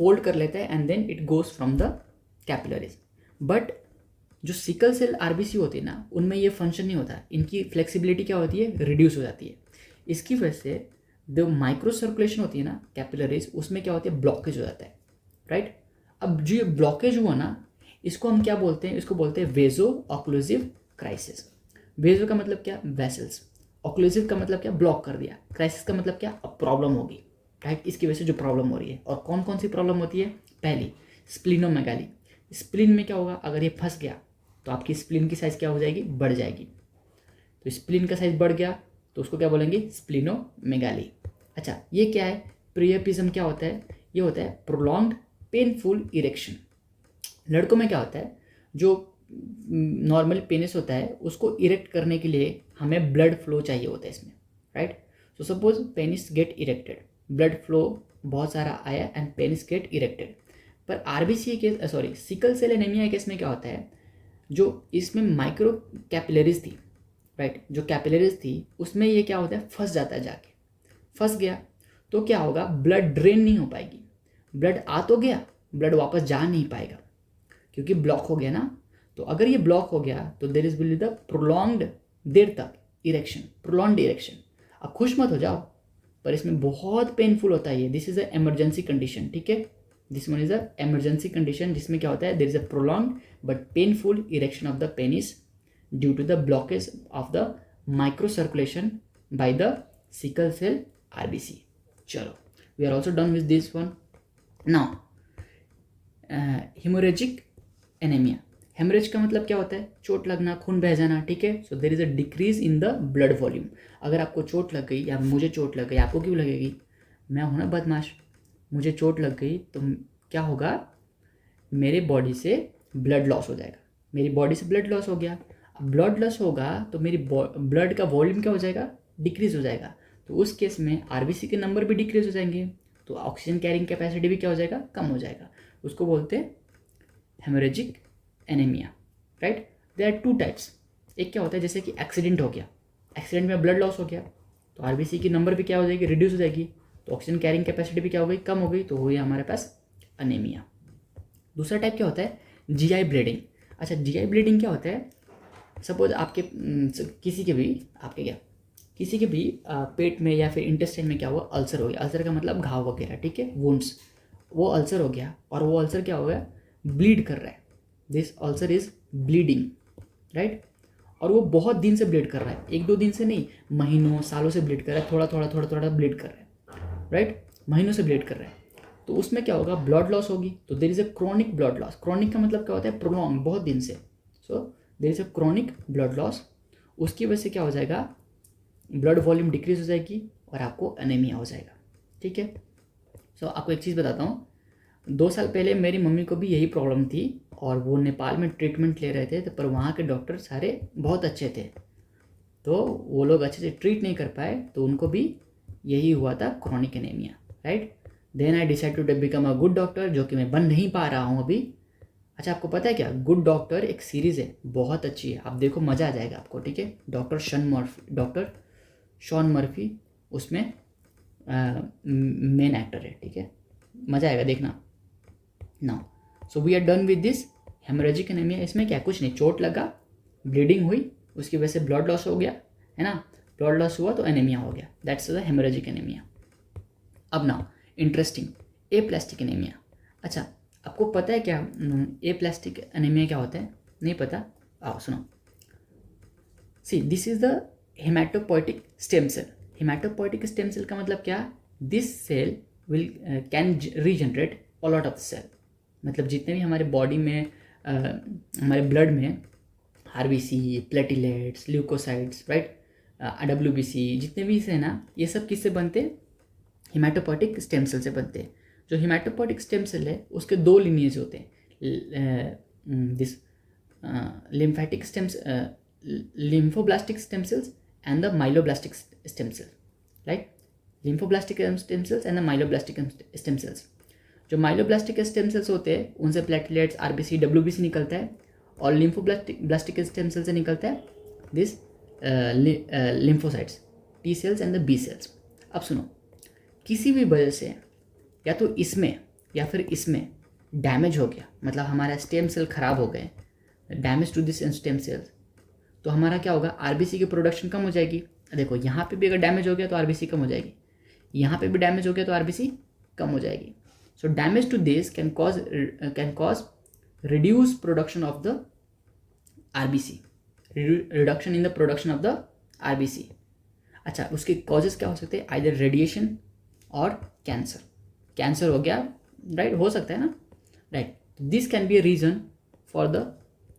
फोल्ड कर लेता है and then it goes from the capillaries. But जो सिकल सेल आरबीसी होती है ना, उनमें ये फंक्शन नहीं होता, इनकी फ्लेक्सिबिलिटी क्या होती है, रिड्यूस हो जाती है. इसकी वजह से जो माइक्रो सर्कुलेशन होती है ना कैपिलरीज, उसमें क्या होती है, ब्लॉकेज हो जाता है, राइट. अब जो ये ब्लॉकेज हुआ ना, इसको हम क्या बोलते हैं, इसको बोलते हैं वेजो ऑक्लूसिव क्राइसिस. वेजो का मतलब क्या, वेसल्स. ऑक्लूसिव का मतलब क्या, ब्लॉक कर दिया. क्राइसिस का मतलब क्या, अब प्रॉब्लम होगी, राइट. इसकी वजह से जो प्रॉब्लम हो रही है, और कौन कौन सी प्रॉब्लम होती है, पहली स्प्लिनोमेगाली. स्प्लिन में क्या होगा, अगर ये फंस गया तो आपकी स्प्लिन की साइज़ क्या हो जाएगी, बढ़ जाएगी. तो स्प्लिन का साइज़ बढ़ गया तो उसको क्या बोलेंगे, स्प्लिनोमेगाली. अच्छा, ये क्या है, प्रियपिज्म क्या होता है, ये होता है प्रोलॉन्ग्ड पेनफुल इरेक्शन. लड़कों में क्या होता है, जो नॉर्मल पेनिस होता है उसको इरेक्ट करने के लिए हमें ब्लड फ्लो चाहिए होता है इसमें, right. So suppose penis get erected, blood flow बहुत सारा आया एंड पेनिस गेट इरेक्टेड. पर आरबीसी के sorry sickle cell anaemia case में क्या होता है, जो इसमें माइक्रो कैपिलरीज थी, राइट. जो कैपिलरीज थी उसमें ये क्या होता है, फंस जाता है, जाके फंस गया तो क्या होगा, ब्लड ड्रेन नहीं हो पाएगी. ब्लड आ तो गया, ब्लड वापस जा नहीं पाएगा क्योंकि ब्लॉक हो गया ना. तो अगर ये ब्लॉक हो गया तो there is will the prolonged, देर तक इरेक्शन, प्रोलॉन्ग्ड इरेक्शन. अब खुश मत हो जाओ, पर इसमें बहुत पेनफुल होता है ये. This is a emergency condition, ठीक है. This one is a emergency condition जिसमें क्या होता है, there is a prolonged but painful erection of the penis due to the blockage of the micro circulation by the sickle cell RBC. चलो, we are also done with this one. Now haemorrhagic anaemia. Haemorrhage का मतलब क्या होता है, चोट लगना, खून बह जाना, ठीक है. So there is a decrease in the blood volume. अगर आपको चोट लग गई या मुझे चोट लग गई, आपको क्यों लगेगी, मैं हूं ना बदमाश, मुझे चोट लग गई तो क्या होगा, मेरे बॉडी से ब्लड लॉस हो जाएगा. मेरी बॉडी से ब्लड लॉस हो गया. अब ब्लड लॉस होगा तो मेरी ब्लड का वॉल्यूम क्या हो जाएगा, डिक्रीज हो जाएगा. तो उस केस में आरबीसी के नंबर भी डिक्रीज हो जाएंगे, तो ऑक्सीजन कैरिंग कैपेसिटी भी क्या हो जाएगा, कम हो जाएगा. उसको बोलते हैं haemorrhagic anaemia, right. There are 2 types. एक क्या होता है, जैसे कि एक्सीडेंट हो गया, एक्सीडेंट में ब्लड लॉस हो गया तो आरबीसी की नंबर भी क्या हो जाएगी, रिड्यूस हो जाएगी. तो ऑक्सीजन कैरिंग कैपेसिटी भी क्या हो गई, कम हो गई, तो हुई हमारे पास अनेमिया. दूसरा टाइप क्या होता है, जीआई ब्लीडिंग. अच्छा, जीआई ब्लीडिंग क्या होता है, सपोज आपके किसी के भी आपके क्या किसी के भी पेट में या फिर इंटेस्टाइन में क्या हुआ, अल्सर हो गया. अल्सर का मतलब घाव वगैरह, ठीक है, वुंड्स. वो अल्सर हो गया और वो अल्सर क्या हो गया, ब्लीड कर रहा है. This ulcer is bleeding, right. और वो बहुत दिन से ब्लीड कर रहा है, 1-2 दिन से नहीं, महीनों सालों से ब्लीड कर रहा है, थोड़ा थोड़ा थोड़ा थोड़ा ब्लीड कर रहा है, राइट. महीनों से ब्लीड कर रहा है. तो उसमें क्या होगा, ब्लड लॉस होगी. तो there is a chronic blood loss. Chronic का मतलब क्या होता है, प्रोलॉन्ग, बहुत दिन से. So there is a chronic blood loss. उसकी वजह से क्या हो जाएगा, ब्लड वॉल्यूम डिक्रीज हो जाएगी और आपको एनीमिया हो जाएगा, ठीक है. सो आपको एक चीज़ बताता हूँ, 2 साल पहले मेरी मम्मी को भी यही प्रॉब्लम थी और वो नेपाल में ट्रीटमेंट ले रहे थे. तो पर वहाँ के डॉक्टर सारे बहुत अच्छे थे, तो वो लोग अच्छे से ट्रीट नहीं कर पाए, तो उनको भी यही हुआ था, chronic anaemia, right. Then I decide to become a good doctor, जो कि मैं बन नहीं पा रहा हूँ अभी. अच्छा, आपको पता है क्या, गुड डॉक्टर एक सीरीज़ है, बहुत अच्छी है, आप देखो, मज़ा आ जाएगा आपको, ठीक है. डॉक्टर शॉन मर्फी उसमें मेन एक्टर है, ठीक है, मज़ा आएगा देखना. Now so we are done with this haemorrhagic anaemia. इसमें क्या कुछ नहीं, चोट लगा, ब्लीडिंग हुई, उसकी वजह से ब्लड लॉस हो गया, है ना, ब्लड लॉस हुआ तो एनीमिया हो गया, दैट्स द हेमोरेजिक एनीमिया। अब नाउ इंटरेस्टिंग, एप्लास्टिक एनीमिया। अच्छा, आपको पता है क्या एप्लास्टिक एनीमिया क्या होता है? नहीं पता? आओ सुनो। See this is the haematopoietic stem cell. Haematopoietic stem cell का मतलब क्या? This cell will can regenerate a lot of cell. मतलब जितने भी हमारे बॉडी में हमारे ब्लड में RBC, platelets, leucocytes, right, WBC, जितने भी से ना, ये सब किससे बनते हैं? हिमाटोपोइटिक स्टेम सेल से बनते हैं। जो हिमाटोपोइटिक स्टेम सेल है उसके दो लिनिएज होते हैं, this lymphatic stems, lymphoblastic stem cells and the myeloblastic stem cell, right, lymphoblastic stem cells and the myeloblastic stem cells. जो माइलोब्लास्टिक स्टेम सेल्स होते हैं उनसे प्लेटलेट्स, आरबीसी, डब्ल्यूबीसी निकलता है, और लिम्फोब्लास्टिक स्टेम सेल से निकलता है this lymphocytes, T cells and the B cells. अब सुनो, किसी भी वजह से या तो इसमें या फिर इसमें डैमेज हो गया, मतलब हमारा स्टेम सेल खराब हो गए, damage to this stem cells, तो हमारा क्या होगा? आरबीसी की प्रोडक्शन कम हो जाएगी। देखो यहाँ पे भी अगर डैमेज हो गया तो आरबीसी कम हो जाएगी, यहाँ पे भी डैमेज हो गया तो आरबीसी कम हो जाएगी। So damage to this can cause reduce production of the RBC, reduction in the production of the RBC. अच्छा, उसके कॉजेज क्या हो सकते हैं? आइदर रेडिएशन और कैंसर। कैंसर हो गया, राइट, हो सकता है ना, right. This can be a reason for the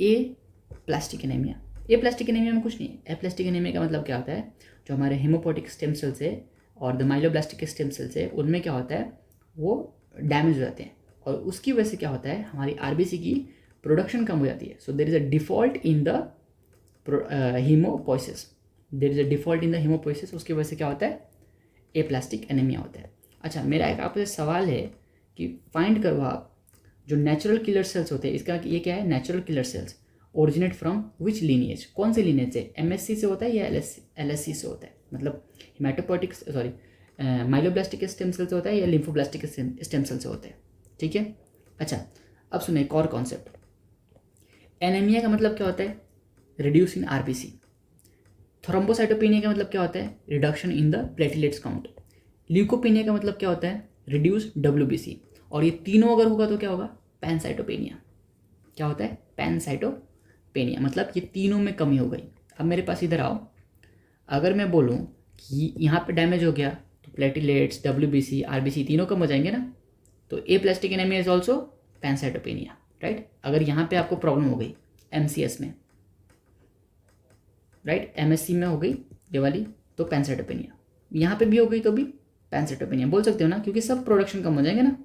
aplastic anaemia. Aplastic anaemia में कुछ नहीं है। एप्लास्टिक एनीमिया का मतलब क्या होता है? जो हमारे हेमोपोटिक स्टेम सेल्स है और द माइलोब्लास्टिक स्टेम सेल्स है, उनमें क्या होता है? वो डैमेज हो जाते हैं, और उसकी वजह से क्या होता है? हमारी आरबीसी की प्रोडक्शन कम हो जाती है। So there is a default in the haemopoiesis, there is a default in the haemopoiesis. उसकी वजह से क्या होता है? एप्लास्टिक एनीमिया होता है। अच्छा, मेरा एक आपसे सवाल है कि फाइंड करो आप जो नेचुरल किलर सेल्स होते हैं, इसका ये क्या है? Natural killer cells originate from which lineage? कौन से लीनिएज से? एमएससी से होता है या एलएससी से होता है? मतलब हिमाटोपोइटिक, सॉरी, माइलोब्लास्टिक स्टेम सेल से होता है या लिम्फोब्लास्टिक स्टेम सेल से होता है? ठीक है। अच्छा, अब सुनिए एक और कॉन्सेप्ट। एनीमिया का मतलब क्या होता है? Reduce in RBC. थ्रोम्बोसाइटोपेनिया का मतलब क्या होता है? Reduction in the platelets count. Leucopenia का मतलब क्या होता है? Reduce WBC. और ये तीनों अगर होगा तो क्या होगा? पैनसाइटोपेनिया। क्या होता है? पैनसाइटोपेनिया, मतलब ये तीनों में कमी हो गई। अब मेरे पास इधर आओ, अगर मैं बोलूँ कि यहाँ पे डैमेज हो गया तो प्लेटलेट्स, डब्ल्यूबीसी, आरबीसी तीनों कम हो जाएंगे ना, तो aplastic anaemia is also pancytopenia, right. अगर यहाँ पे आपको प्रॉब्लम हो गई एमसीएस में, राइट, एमएससी में हो गई ये वाली, तो पैनसाइटोपेनिया, यहाँ पे भी हो गई तो भी पैनसाइटोपेनिया बोल सकते हो ना, क्योंकि सब प्रोडक्शन कम हो जाएंगे ना,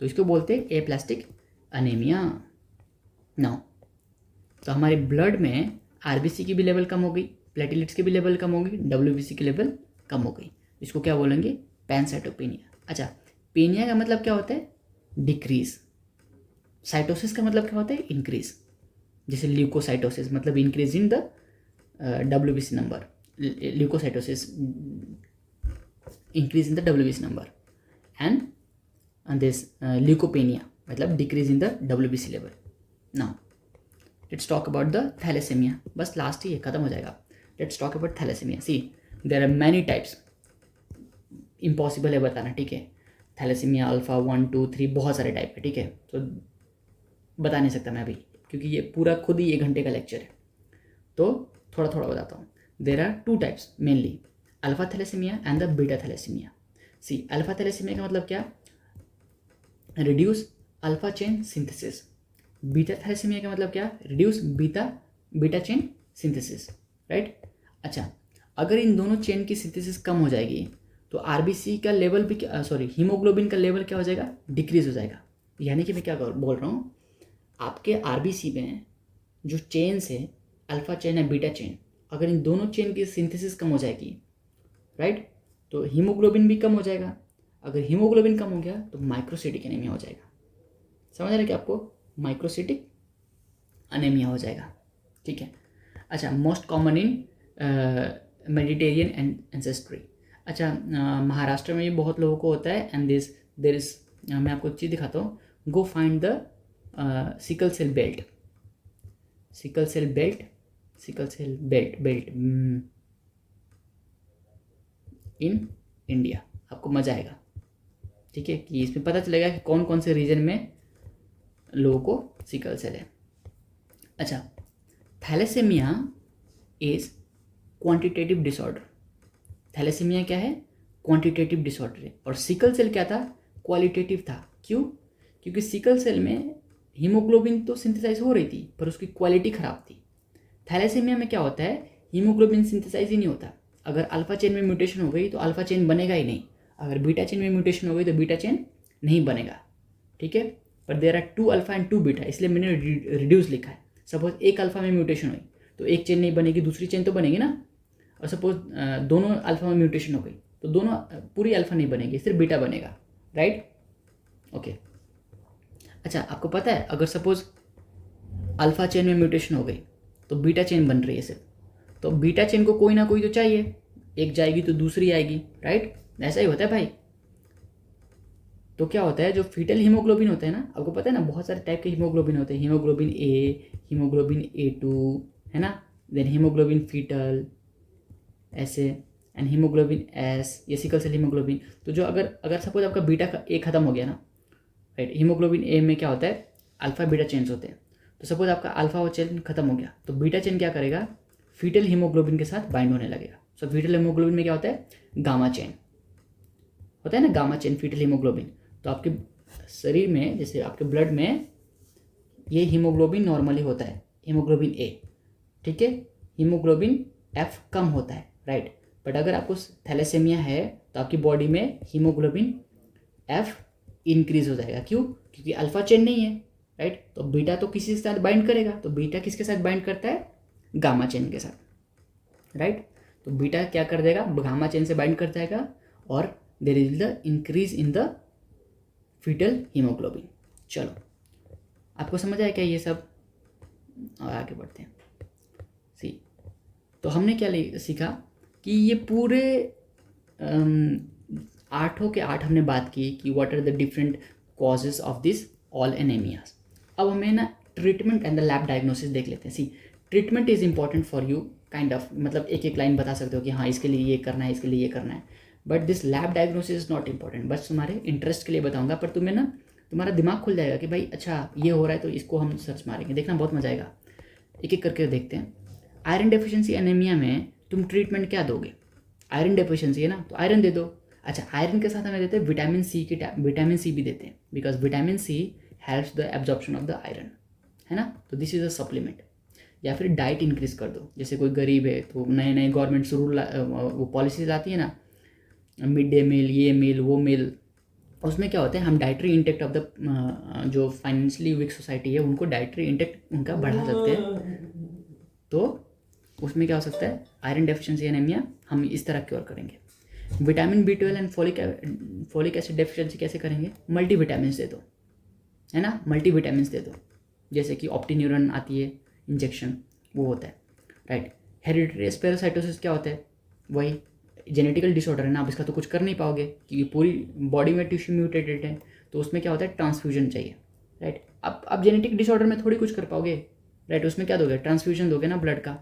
तो इसको बोलते हैं एप्लास्टिक एनीमिया। नाउ तो हमारे ब्लड में आरबीसी की भी लेवल कम हो गई, प्लेटलेट्स की भी लेवल कम हो गई, डब्ल्यूबीसी की लेवल कम हो गई, इसको क्या बोलेंगे? पैनसाइटोपेनिया। अच्छा, पेनिया का मतलब क्या होता है? डिक्रीज। साइटोसिस का मतलब क्या होता है? इंक्रीज। जैसे ल्यूकोसाइटोसिस मतलब increase in the WBC number, leukocytosis increase in the WBC number, and this leukopenia मतलब decrease in the WBC level. Now let's talk about the thalassemia. बस लास्ट ही खत्म हो जाएगा. Let's talk about thalassemia. See, there are many types. Impossible है बताना, ठीक है। Thalassaemia alpha 1, 2, 3 बहुत सारे टाइप है, ठीक है, तो बता नहीं सकता मैं अभी, क्योंकि ये पूरा खुद ही 1 घंटे का लेक्चर है, तो थोड़ा थोड़ा बताता हूँ। There are 2 types mainly, alpha thalassaemia and the beta thalassaemia. See, alpha thalassaemia का मतलब क्या? Reduce alpha chain synthesis. Beta thalassaemia का मतलब क्या? Reduce beta chain synthesis, right. अच्छा, अगर इन दोनों चेन की सिंथेसिस कम हो जाएगी तो आरबीसी का लेवल भी, सॉरी, हीमोग्लोबिन का लेवल क्या हो जाएगा? डिक्रीज हो जाएगा। यानी कि मैं क्या बोल रहा हूँ, आपके आरबीसी में जो चेन्स है, अल्फा चेन है, बीटा चेन, अगर इन दोनों चेन की सिंथेसिस कम हो जाएगी, राइट, तो हीमोग्लोबिन भी कम हो जाएगा। अगर हीमोग्लोबिन कम हो गया तो माइक्रोसिटिक एनीमिया हो जाएगा। समझ आ रहा है कि आपको? माइक्रोसिटिक एनीमिया हो जाएगा, ठीक है। अच्छा, मोस्ट कॉमन इन मेडिटेरियन एंसेस्ट्री। अच्छा, महाराष्ट्र में ये बहुत लोगों को होता है, एंड देर इज, मैं आपको एक चीज़ दिखाता हूँ। Go find the sickle cell belt, sickle cell belt, sickle cell belt in India. आपको मज़ा आएगा, ठीक है, कि इसमें पता चलेगा कि कौन कौन से रीजन में लोगों को सिकल सेल है। अच्छा, thalassaemia is quantitative disorder. Thalassaemia क्या है? क्वांटिटेटिव डिसऑर्डर है। और सिकल सेल क्या था? क्वालिटेटिव था। क्यों? क्योंकि सिकल सेल में हीमोग्लोबिन तो सिंथेसाइज हो रही थी पर उसकी क्वालिटी ख़राब थी। थैलेसेमिया में क्या होता है? हीमोग्लोबिन सिंथेसाइज ही नहीं होता। अगर अल्फा चेन में म्यूटेशन हो गई तो अल्फा चेन बनेगा ही नहीं, अगर बीटा चेन में म्यूटेशन हो गई तो बीटा चेन नहीं बनेगा, ठीक है। पर there are 2 alpha and 2 beta, इसलिए मैंने रिड्यूस लिखा है। सपोज एक अल्फा में म्यूटेशन हुई तो एक चेन नहीं बनेगी, दूसरी चेन तो बनेगी ना। और सपोज दोनों अल्फा में म्यूटेशन हो गई तो दोनों पूरी अल्फा नहीं बनेगी, सिर्फ बीटा बनेगा, राइट? ओके। अच्छा, आपको पता है अगर सपोज अल्फा चेन में म्यूटेशन हो गई तो बीटा चेन बन रही है सिर्फ, तो बीटा चेन को कोई ना कोई तो चाहिए, एक जाएगी तो दूसरी आएगी, राइट? ऐसा ही होता है भाई। तो क्या होता है, जो फीटल हीमोग्लोबिन होता है ना, आपको पता है ना बहुत सारे टाइप के हीमोग्लोबिन होते हैं, हीमोग्लोबिन ए, हीमोग्लोबिन A2, है ना, देन हीमोग्लोबिन फीटल ऐसे, एंड हीमोग्लोबिन एस, ये सिकल सेल हीमोग्लोबिन। तो जो अगर सपोज आपका बीटा का ए खत्म हो गया ना, राइट, हीमोग्लोबिन ए में क्या होता है, अल्फा बीटा चेन्स होते हैं। तो सपोज आपका अल्फा वो चेन खत्म हो गया तो बीटा चेन क्या करेगा, फीटल हीमोग्लोबिन के साथ बाइंड होने लगेगा। सो फीटल हीमोग्लोबिन में क्या होता है, गामा चेन होता है ना, गामा चेन फीटल हीमोग्लोबिन। तो आपके शरीर में, जैसे आपके ब्लड में ये हीमोग्लोबिन नॉर्मली होता है, हीमोग्लोबिन ए, ठीक है, हीमोग्लोबिन एफ कम होता है, राइट। बट अगर आपको थैलेसेमिया है तो आपकी बॉडी में हीमोग्लोबिन एफ इंक्रीज हो जाएगा। क्यों? क्योंकि अल्फा चेन नहीं है, राइट। तो बीटा तो किसी के साथ बाइंड करेगा, तो बीटा किसके साथ बाइंड करता है, गामा चेन के साथ, राइट। तो बीटा क्या कर देगा, गामा चेन से बाइंड कर जाएगा और there is the increase in the foetal haemoglobin. चलो, आपको समझ आया क्या ये सब? और आगे बढ़ते हैं। सी, तो हमने क्या सीखा कि ये पूरे 8 के 8 हमने बात की कि what are the different causes of this all anaemias. अब हमें ना treatment and the lab diagnosis देख लेते हैं। See, treatment is important for you, kind of, मतलब एक एक लाइन बता सकते हो कि हाँ इसके लिए ये करना है, इसके लिए ये करना है, but this lab diagnosis is not important. बस तुम्हारे इंटरेस्ट के लिए बताऊंगा, पर तुम्हें ना तुम्हारा दिमाग खुल जाएगा कि भाई अच्छा ये हो रहा है तो इसको हम सर्च मारेंगे, देखना बहुत मजा आएगा। एक एक करके देखते हैं। आयरन डेफिशिएंसी एनीमिया में तुम ट्रीटमेंट क्या दोगे? आयरन डेफिशिएंसी है ना, तो आयरन दे दो। अच्छा, आयरन के साथ हमें देते हैं विटामिन सी की, विटामिन सी भी देते हैं, because vitamin C helps the absorption of the iron, है ना। तो दिस इज़ अ सप्लीमेंट। या फिर डाइट इंक्रीज कर दो, जैसे कोई गरीब है तो नए नए गवर्नमेंट्स रूल वो पॉलिसीज लाती है ना, मिड डे मील, ये मील वो मील, उसमें क्या होता है हम डाइटरी इंटेक्ट ऑफ द जो फाइनेंशियली वीक सोसाइटी है उनको डाइटरी इंटेक्ट उनका बढ़ा सकते हैं। तो उसमें क्या हो सकता है, आयरन डेफिशिएंसी एनीमिया हम इस तरह क्योर करेंगे। Vitamin B12 and folic acid deficiency कैसे करेंगे? मल्टीविटामिन दे दो, है ना, मल्टीविटामिन दे दो, जैसे कि ऑप्टिन्यूरन आती है इंजेक्शन, वो होता है, राइट। हेरिडिटरी स्पेरोसाइटोसिस क्या होता है? वही जेनेटिकल डिसऑर्डर है ना, आप इसका तो कुछ कर नहीं पाओगे क्योंकि पूरी बॉडी में टिश्यू म्यूटेटेड है, तो उसमें क्या होता है, ट्रांसफ्यूजन चाहिए, राइट। आप जेनेटिक डिसऑर्डर में थोड़ी कुछ कर पाओगे, राइट, उसमें क्या दोगे, ट्रांसफ्यूजन दोगे ना ब्लड का।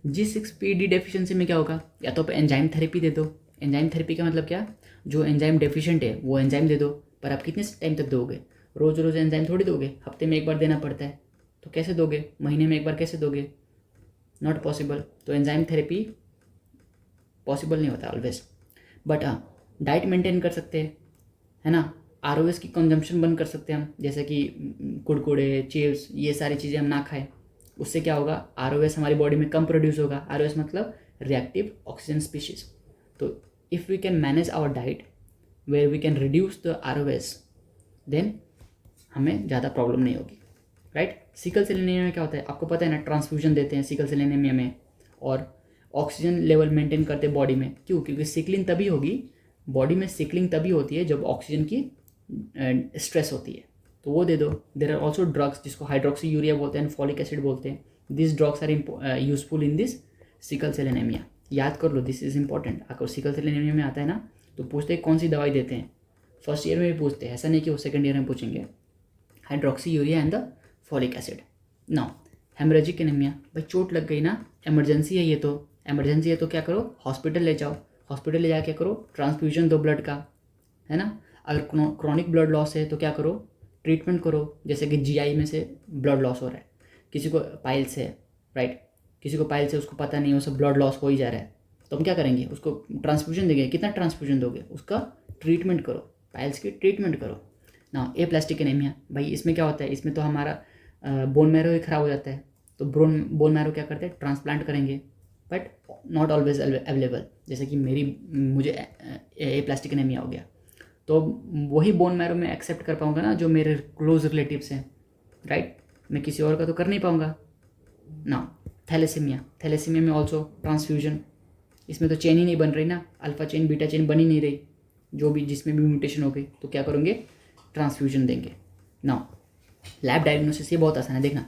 G6PD डेफिशिएंसी में क्या होगा, या तो आप एंजाइम थेरेपी दे दो। एंजाइम थेरेपी का मतलब क्या, जो एंजाइम डेफिशिएंट है वो एंजाइम दे दो, पर आप कितने टाइम तक दोगे? रोज़ रोज़ एंजाइम थोड़ी दोगे, हफ्ते में एक बार देना पड़ता है, तो कैसे दोगे, महीने में एक बार कैसे दोगे? Not possible. तो एंजाइम थेरेपी पॉसिबल नहीं होता ऑलवेज, बट हाँ डाइट मेंटेन कर सकते हैं, है ना। ROS की कंजम्पशन बंद कर सकते हैं हम, जैसे कि कुरकुरे, चिप्स, ये सारी चीज़ें हम ना खाएं। उससे क्या होगा, ROS हमारी बॉडी में कम प्रोड्यूस होगा। ROS मतलब रिएक्टिव ऑक्सीजन स्पीशीज। तो if we can manage our diet where we can reduce the ROS, then हमें ज़्यादा प्रॉब्लम नहीं होगी, राइट। सिकल सेल एनीमिया में क्या होता है, आपको पता है ना, ट्रांसफ्यूजन देते हैं सिकल सेल एनीमिया में, और ऑक्सीजन लेवल मेंटेन करते हैं बॉडी में। क्यों? क्योंकि सिकलिंग तभी होगी, बॉडी में सिकलिंग तभी होती है जब ऑक्सीजन की स्ट्रेस होती है, तो वो दे दो। देर आर ऑल्सो ड्रग्स जिसको हाइड्रोक्सी यूरिया बोलते हैं, फॉलिक एसिड बोलते हैं। This drugs are useful in this sickle cell anaemia. याद कर लो, दिस इज इंपॉर्टेंट। अगर सिकल सेल एनीमिया में आता है ना तो पूछते हैं कौन सी दवाई देते हैं, फर्स्ट ईयर में भी पूछते हैं, ऐसा नहीं कि वो सेकंड ईयर में पूछेंगे। Hydroxy urea and the folic acid. Now haemorrhagic anaemia, भाई चोट लग गई ना, इमरजेंसी है, ये तो इमरजेंसी है तो क्या करो, हॉस्पिटल ले जाओ, हॉस्पिटल ले जाके क्या करो, ट्रांसफ्यूजन दो ब्लड का, है ना। अगर क्रॉनिक ब्लड लॉस है तो क्या करो, ट्रीटमेंट करो। जैसे कि जीआई में से ब्लड लॉस हो रहा है, किसी को पाइल्स है, राइट, किसी को पाइल्स है, उसको पता नहीं है, उसको ब्लड लॉस हो ही जा रहा है, तो हम क्या करेंगे, उसको ट्रांसफ्यूजन देंगे। कितना ट्रांसफ्यूजन दोगे, उसका ट्रीटमेंट करो, पाइल्स की ट्रीटमेंट करो ना। एप्लास्टिक एनीमिया, भाई इसमें क्या होता है, इसमें तो हमारा बोन मैरो ही ख़राब हो जाता है, तो बोन मैरो क्या करते हैं, ट्रांसप्लांट करेंगे, बट नॉट ऑलवेज अवेलेबल। जैसे कि मुझे एप्लास्टिक एनीमिया हो गया, तो वही बोन मैरो में एक्सेप्ट कर पाऊँगा ना जो मेरे क्लोज रिलेटिव्स हैं, राइट, मैं किसी और का तो कर नहीं पाऊँगा ना। थैलेसीमिया में ऑल्सो ट्रांसफ्यूजन, इसमें तो चेन ही नहीं बन रही ना, अल्फा चेन बीटा चेन बन ही नहीं रही, जो भी जिसमें भी म्यूटेशन हो गई, तो क्या करेंगे, ट्रांसफ्यूजन देंगे ना। लैब डायग्नोसिस ये बहुत आसान है, देखना,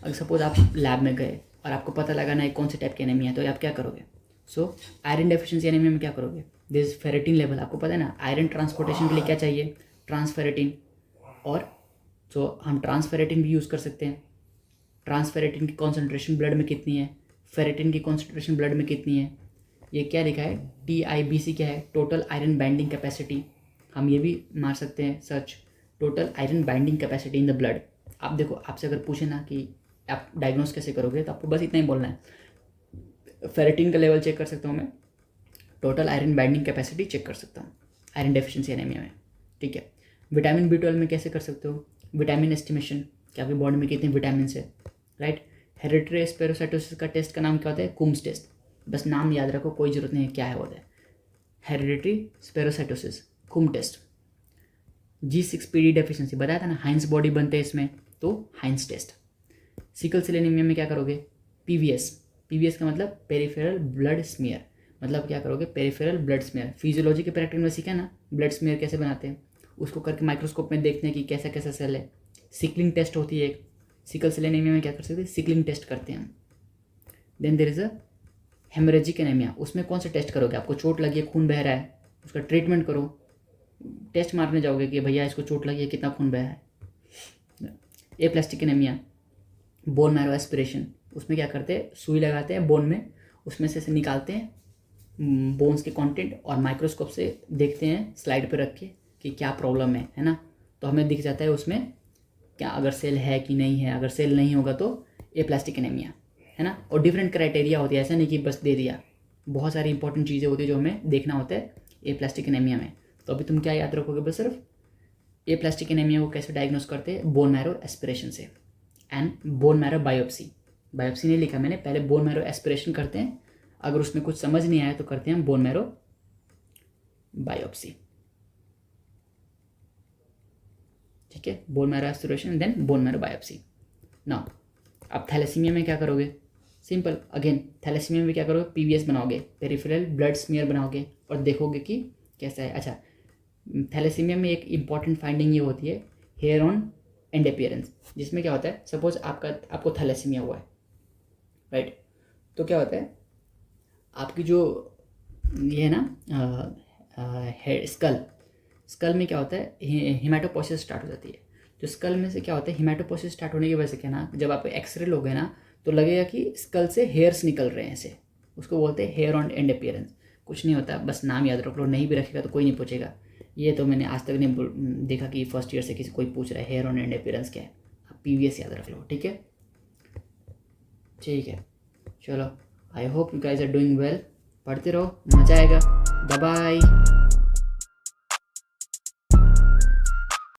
अगर सपोज आप लैब में गए और आपको पता लगा ना कौन से टाइप की एनीमिया है, तो आप क्या करोगे। सो आयरन डेफिशिएंसी एनीमिया में क्या करोगे, दिस फेरेटिन लेवल, आपको पता है ना, आयरन ट्रांसपोर्टेशन के लिए क्या चाहिए, ट्रांसफेरेटिन, और सो हम ट्रांसफेरेटिन भी यूज़ कर सकते हैं। ट्रांसफेरेटिन की कॉन्सेंट्रेशन ब्लड में कितनी है, फेरेटिन की कॉन्सेंट्रेशन ब्लड में कितनी है, ये क्या लिखा है, TIBC क्या है, टोटल आयरन बाइंडिंग कैपेसिटी। हम ये भी मार सकते हैं search, total iron binding capacity in the blood. आप देखो, आपसे अगर पूछे ना कि आप डायग्नोस कैसे करोगे, तो आपको बस इतना ही बोलना है, फेरेटिन का लेवल चेक कर सकता हूँ मैं, total iron binding capacity check कर सकता हूँ आयरन डेफिशिएंसी एनीमिया में, ठीक है। विटामिन B12 में कैसे कर सकते हो, विटामिन एस्टिमेशन, कि आपकी बॉडी में कितने विटामिन है, राइट। हेरिडिटरी स्पेरोसाइटोसिस का टेस्ट का नाम क्या होता है, कुम्स टेस्ट, बस नाम याद रखो, कोई ज़रूरत नहीं है क्या है होता है, हेरिडिटरी स्पेरोसाइटोसिस कुम टेस्ट। G6PD डेफिशिएंसी बताया था ना, हाइंस बॉडी बनते हैं इसमें, तो हाइंस टेस्ट। सिकल सेल एनीमिया में क्या करोगे, PVS का मतलब पेरिफेरल ब्लड स्मीयर, मतलब क्या करोगे, पेरिफेरल ब्लड स्मीयर। फिजियोलॉजी के प्रैक्टिकल में सीखा ना, ब्लड स्मीयर कैसे बनाते हैं, उसको करके माइक्रोस्कोप में देखते हैं कि कैसा कैसा सेल है। सिकलिंग टेस्ट होती है एक, सिकल सेल एनीमिया में क्या कर सकते हैं, सिकलिंग टेस्ट करते हैं हम। Then there is a haemorrhagic anaemia, उसमें कौन सा टेस्ट करोगे, आपको चोट लगी है, खून बह रहा है, उसका ट्रीटमेंट करो, टेस्ट मारने जाओगे कि भैया इसको चोट लगी है, कितना खून बहा है। Aplastic anaemia, bone marrow aspiration, उसमें क्या करते हैं, सुई लगाते हैं बोन में, उसमें से निकालते हैं बोन्स के कंटेंट, और माइक्रोस्कोप से देखते हैं स्लाइड पे रख के कि क्या प्रॉब्लम है ना, तो हमें दिख जाता है उसमें क्या अगर सेल है कि नहीं है। अगर सेल नहीं होगा तो एप्लास्टिक एनीमिया, है ना। और डिफरेंट क्राइटेरिया होती है, ऐसा नहीं कि बस दे दिया, बहुत सारी इंपॉर्टेंट चीज़ें होती है जो हमें देखना होता है एप्लास्टिक एनीमिया में। तो अभी तुम क्या याद रखोगे, बस सिर्फ एप्लास्टिक एनीमिया को कैसे डायग्नोस करते हैं, बोन मैरो एस्पिरेशन से and bone marrow biopsy. Biopsy नहीं लिखा मैंने, पहले बोन मैरो एस्पिरेशन करते हैं, अगर उसमें कुछ समझ नहीं आया तो करते हैं बोन मैरो बायोप्सी, ठीक है। Bone marrow aspiration then bone marrow biopsy. ना अब थैलेसीमिया में क्या करोगे, सिंपल अगेन, थैलेसीमिया में क्या करोगे, PVS बनाओगे, पेरिफेरल ब्लड स्मीयर बनाओगे और देखोगे कि कैसा है। अच्छा, थैलेसीमिया में एक इम्पॉर्टेंट फाइंडिंग ये होती है, हेयर ऑन एंड अपीयरेंस, जिसमें क्या होता है, सपोज आपको थैलेसीमिया हुआ है, राइट, तो क्या होता है, आपकी जो ये है ना स्कल में क्या होता है, हिमेटोपोसिस स्टार्ट हो जाती है। तो स्कल में से क्या होता है, हिमेटोपोसिस स्टार्ट होने की वजह से क्या ना, जब आप एक्सरे लोगे ना तो लगेगा कि स्कल से हेयर्स निकल रहे हैं ऐसे, उसको बोलते हैं हेयर ऑन एंड अपीयरेंस। कुछ नहीं होता, बस नाम याद रख लो, नहीं भी रखेगा तो कोई नहीं पूछेगा। ये तो मैंने आज तक नहीं देखा कि फर्स्ट ईयर से किसी कोई पूछ रहा है हेयर ऑन एंड अपीयरेंस क्या है। आप PVS याद रख लो, ठीक है, ठीक है। चलो, I hope you guys are doing well, पढ़ते रहो, मजा आएगा। Bye bye.